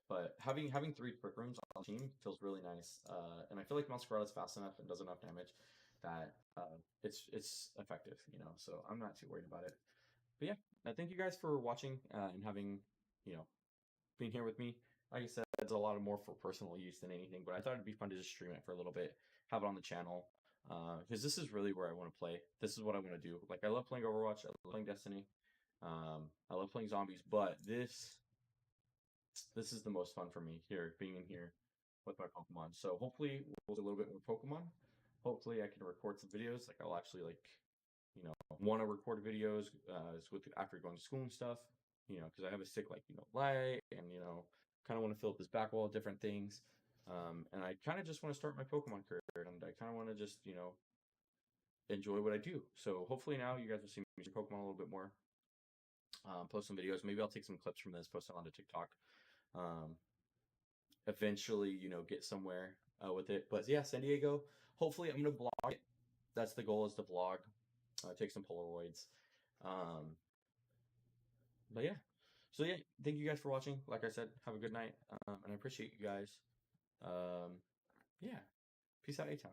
[SPEAKER 1] But having three Trick Rooms on the team feels really nice. And I feel like Masquerade is fast enough and does enough damage that it's effective, So I'm not too worried about it. But yeah, thank you guys for watching and having, you know, being here with me. Like I said, it's a lot more for personal use than anything, but I thought it'd be fun to just stream it for a little bit, have it on the channel, because this is really where I want to play. This is what I want to do. Like I love playing Overwatch, I love playing Destiny, I love playing zombies, but this is the most fun for me here, being in here with my Pokemon. So hopefully we'll do a little bit more Pokemon. Hopefully I can record some videos. Like I'll actually want to record videos with after going to school and stuff. Because I have a sick light and kind of want to fill up this back wall, different things. And I kind of just want to start my Pokemon career, and I kind of want to just enjoy what I do. So hopefully now you guys will see me use Pokemon a little bit more. Post some videos. Maybe I'll take some clips from this, post it onto TikTok. Eventually, get somewhere with it. But yeah, San Diego. Hopefully, I'm gonna vlog it. That's the goal, is to vlog, take some Polaroids. But yeah, so yeah, thank you guys for watching. Like I said, have a good night, and I appreciate you guys. Yeah, peace out, A-Town.